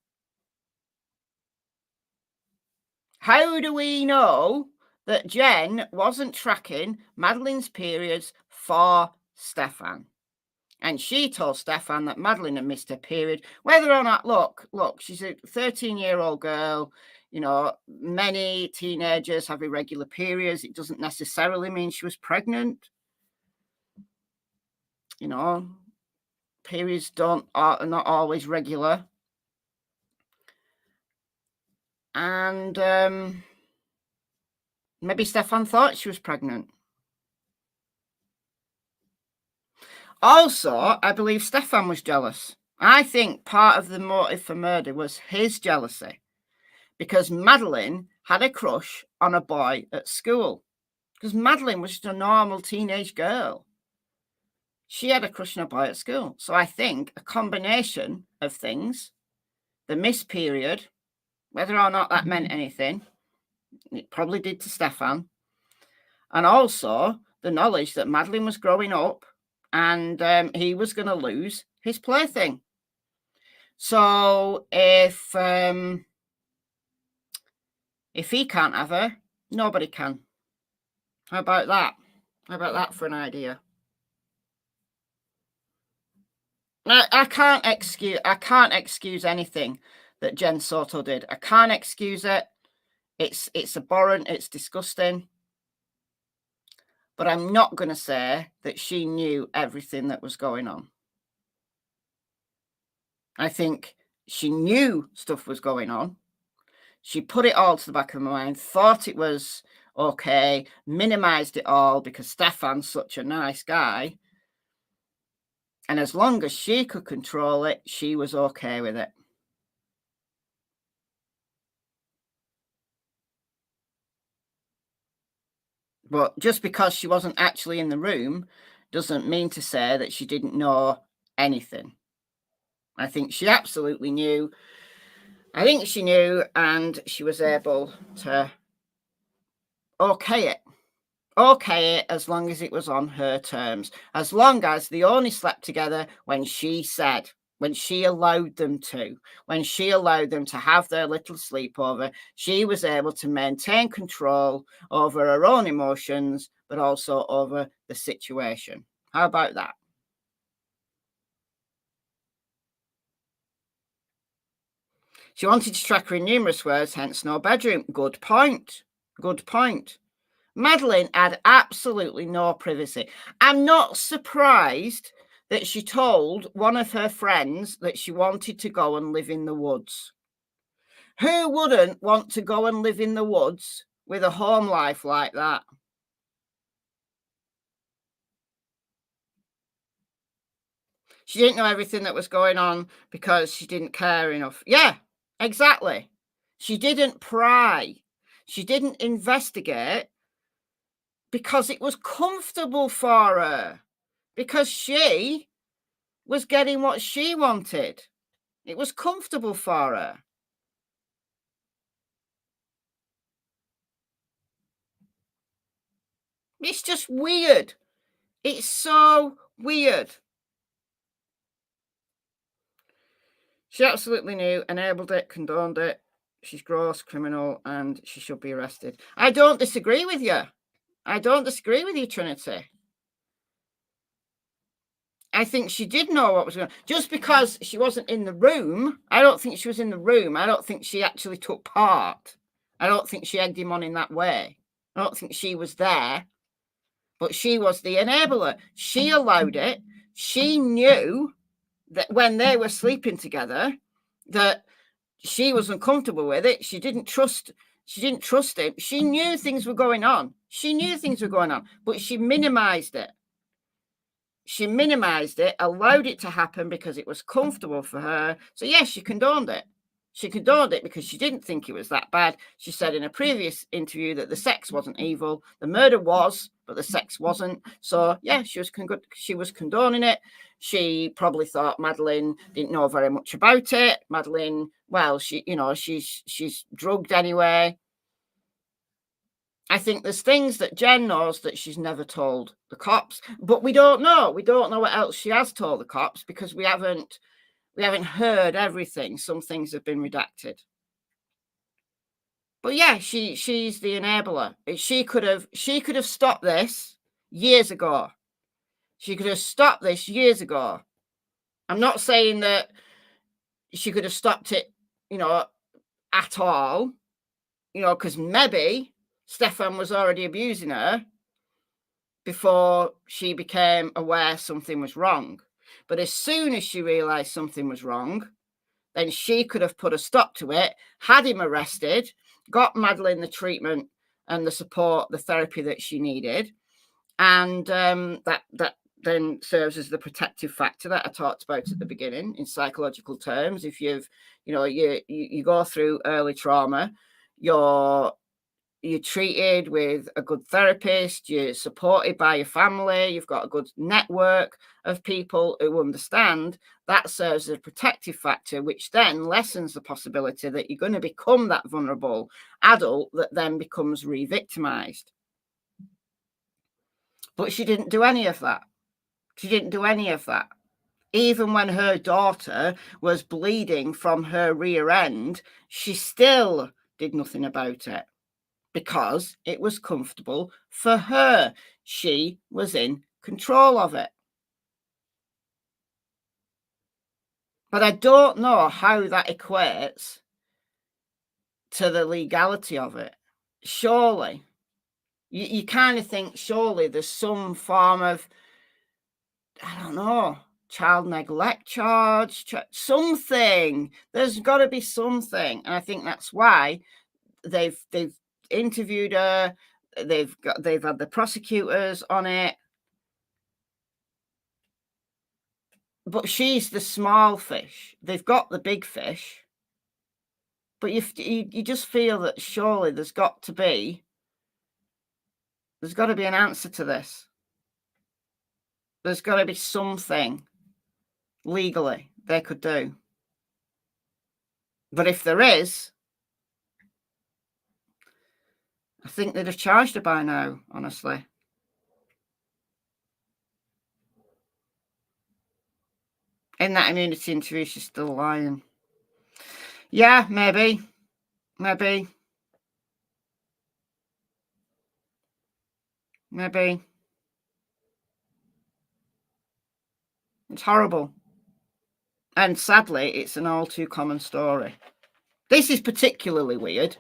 S1: How do we know that Jenn wasn't tracking Madeline's periods for Stephan? And she told Stephan that Madeline had missed her period. Whether or not, look, she's a 13-year-old girl. Many teenagers have irregular periods. It doesn't necessarily mean she was pregnant. Periods are not always regular. And maybe Stephan thought she was pregnant. Also, I believe Stephan was jealous. I think part of the motive for murder was his jealousy, because Madeline had a crush on a boy at school. Because Madeline was just a normal teenage girl. She had a crush on a boy at school. So I think a combination of things, the missed period, whether or not that meant anything, it probably did to Stephan, and also the knowledge that Madeline was growing up and he was going to lose his plaything. So if he can't have her, nobody can. How about that? How about that for an idea? I can't excuse anything that Jenn Soto did. I can't excuse it. It's abhorrent. It's disgusting. But I'm not going to say that she knew everything that was going on. I think she knew stuff was going on. She put it all to the back of her mind, thought it was okay, minimized it all because Stephan's such a nice guy. And as long as she could control it, she was okay with it. But just because she wasn't actually in the room doesn't mean to say that she didn't know anything. I think she absolutely knew. I think she knew, and she was able to okay it as long as it was on her terms, as long as they only slept together when she said, when she allowed them to, have their little sleepover. She was able to maintain control over her own emotions, but also over the situation. How about that? She wanted to track her in numerous ways, hence no bedroom. Good point. Madeline had absolutely no privacy. I'm not surprised that she told one of her friends that she wanted to go and live in the woods. Who wouldn't want to go and live in the woods with a home life like that? She didn't know everything that was going on because she didn't care enough. Yeah, exactly. She didn't pry. She didn't investigate because it was comfortable for her, because she was getting what she wanted. It was comfortable for her. It's just weird. It's so weird. She absolutely knew, enabled it, condoned it. She's gross, criminal, and she should be arrested. I don't disagree with you. Trinity. I think she did know what was going on. Just because she wasn't in the room, I don't think she was in the room. I don't think she actually took part. I don't think she egged him on in that way. I don't think she was there. But she was the enabler. She allowed it. She knew that when they were sleeping together, that she was uncomfortable with it. She didn't trust him. She knew things were going on. But she minimized it. Allowed it to happen because it was comfortable for her. So yes, she condoned it. Because she didn't think it was that bad. She said in a previous interview that the sex wasn't evil. The murder was, but the sex wasn't. So yeah, she was condoning it. She probably thought Madeline didn't know very much about it. Madeline, well, she's drugged anyway. I think there's things that Jenn knows that she's never told the cops, but we don't know. We don't know what else she has told the cops because we haven't heard everything. Some things have been redacted. But yeah, she's the enabler. She could have stopped this years ago. I'm not saying that she could have stopped it, at all, because maybe Stephan was already abusing her before she became aware something was wrong. But as soon as she realized something was wrong, then she could have put a stop to it, had him arrested, got Madeline the treatment and the support, the therapy that she needed. And that then serves as the protective factor that I talked about at the beginning in psychological terms. If you go through early trauma, you're treated with a good therapist, you're supported by your family, you've got a good network of people who understand, that serves as a protective factor, which then lessens the possibility that you're going to become that vulnerable adult that then becomes re-victimized. But she didn't do any of that. Even when her daughter was bleeding from her rear end, she still did nothing about it. Because it was comfortable for her. She was in control of it. But I don't know how that equates to the legality of it. Surely, you kind of think, surely there's some form of, I don't know, child neglect charge, something. There's got to be something. And I think that's why they've interviewed her. They've had the prosecutors on it. But she's the small fish. They've got the big fish. But you just feel that surely there's got to be an answer to this. There's got to be something legally they could do. But if there is, I think they'd have charged her by now, honestly. In that immunity interview, she's still lying. Yeah, maybe. Maybe. It's horrible. And sadly, it's an all too common story. This is particularly weird,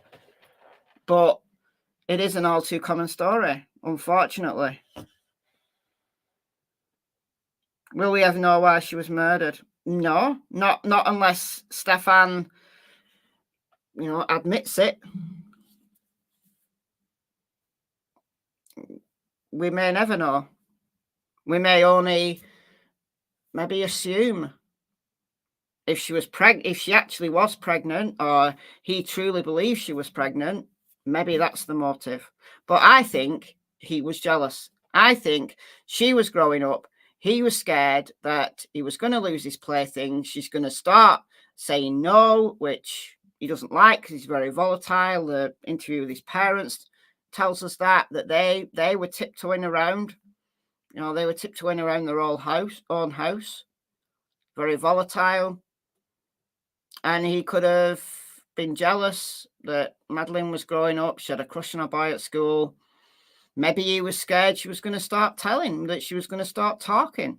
S1: but it is an all too common story, unfortunately. Will we ever know why she was murdered? No, not unless Stephan, admits it. We may never know. We may only maybe assume if she actually was pregnant, or he truly believes she was pregnant, maybe that's the motive. But I think he was jealous. I think she was growing up. He was scared that he was going to lose his plaything. She's going to start saying no, which he doesn't like because he's very volatile. The interview with his parents tells us that they were tiptoeing around. They were tiptoeing around their own house. Very volatile. And he could have been jealous that Madeline was growing up. She had a crush on a boy at school. Maybe he was scared she was going to start telling, that she was going to start talking.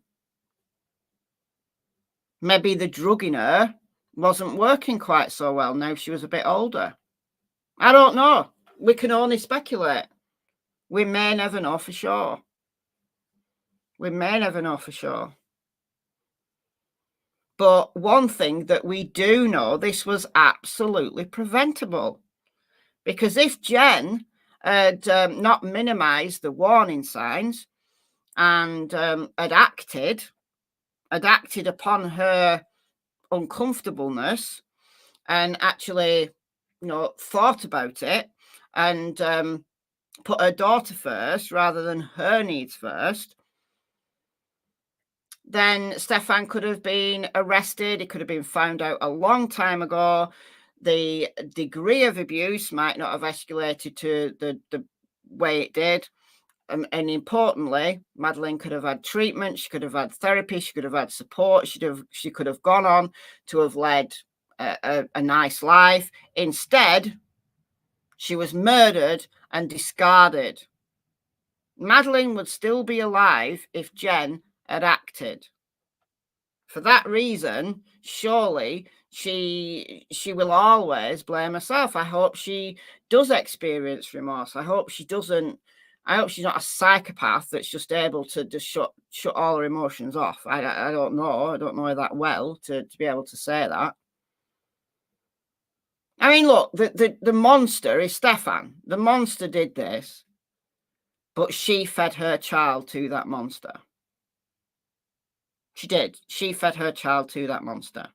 S1: Maybe the drug in her wasn't working quite so well now she was a bit older. I don't know. We can only speculate. We may never know for sure. But one thing that we do know, this was absolutely preventable. Because if Jenn had not minimized the warning signs and had acted upon her uncomfortableness and actually, thought about it and put her daughter first rather than her needs first, then Stephan could have been arrested. He could have been found out a long time ago. The degree of abuse might not have escalated to the way it did. And importantly, Madeline could have had treatment. She could have had therapy. She could have had support. She could have gone on to have led a nice life. Instead, she was murdered and discarded. Madeline would still be alive if Jenn had acted. For that reason, surely she will always blame herself. I hope she does experience remorse. I hope she's not a psychopath that's just able to just shut all her emotions off. I don't know. I don't know that well to be able to say that. I mean, look, the monster is Stephan. The monster did this, but she fed her child to that monster. She did. She fed her child to that monster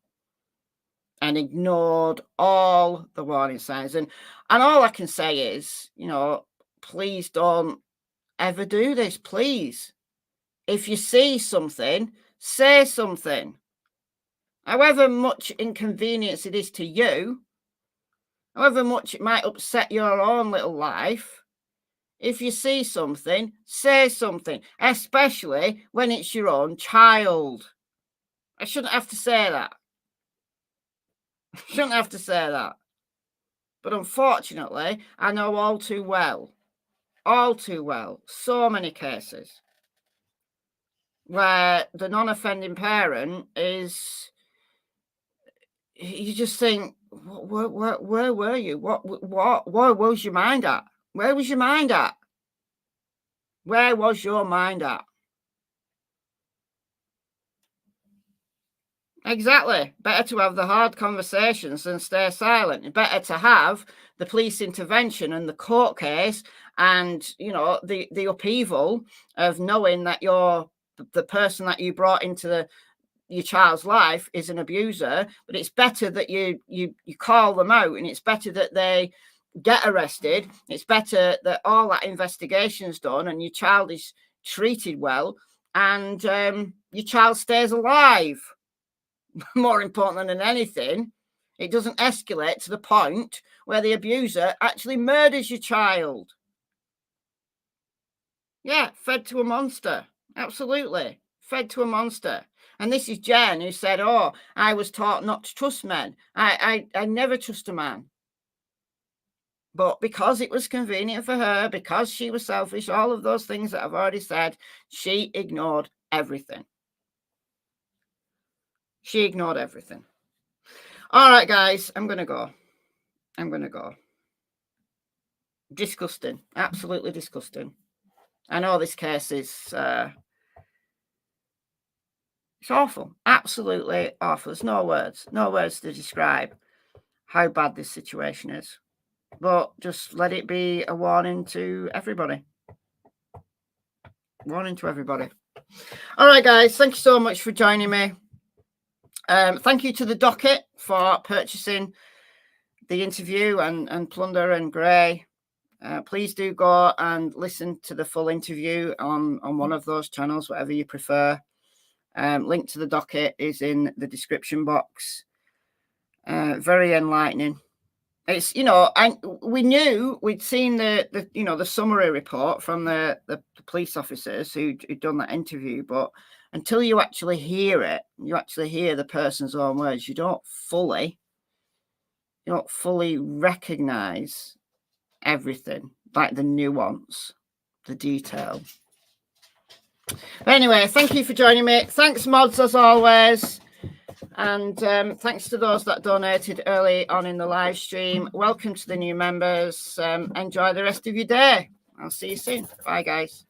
S1: and ignored all the warning signs. And all I can say is, please don't ever do this, please. If you see something, say something. However much inconvenience it is to you, however much it might upset your own little life, if you see something, say something, especially when it's your own child. I shouldn't have to say that. But unfortunately, I know all too well, so many cases where the non-offending parent is you just think, where were you? Where was your mind at? Where was your mind at? Where was your mind at? Exactly. Better to have the hard conversations than stay silent. Better to have the police intervention and the court case and, you know, the upheaval of knowing that you're the person that you brought into your child's life is an abuser. But it's better that you call them out, and it's better that they get arrested. It's better that all that investigation is done and your child is treated well, and your child stays alive. More important than anything, it doesn't escalate to the point where the abuser actually murders your child. Yeah, fed to a monster. Absolutely. Fed to a monster. And this is Jen, who said, oh, I was taught not to trust men. I never trust a man. But because it was convenient for her, because she was selfish, all of those things that I've already said, she ignored everything. She ignored everything. All right, guys, I'm going to go. Disgusting. Absolutely disgusting. I know this case is... it's awful. Absolutely awful. There's no words to describe how bad this situation is. But just let it be a warning to everybody. Warning to everybody. All right, guys. Thank you so much for joining me. Thank you to the docket for purchasing the interview and Plunder and Grey. Please do go and listen to the full interview on one of those channels, whatever you prefer. Link to the docket is in the description box. Very enlightening. It's, you know, we'd seen the summary report from the police officers who'd done that interview, but until you actually hear it, you actually hear the person's own words, you don't fully recognize everything, like the nuance, the detail. But anyway, thank you for joining me. Thanks, mods, as always. And thanks to those that donated early on in the live stream. Welcome to the new members. Enjoy the rest of your day. I'll see you soon. Bye, guys.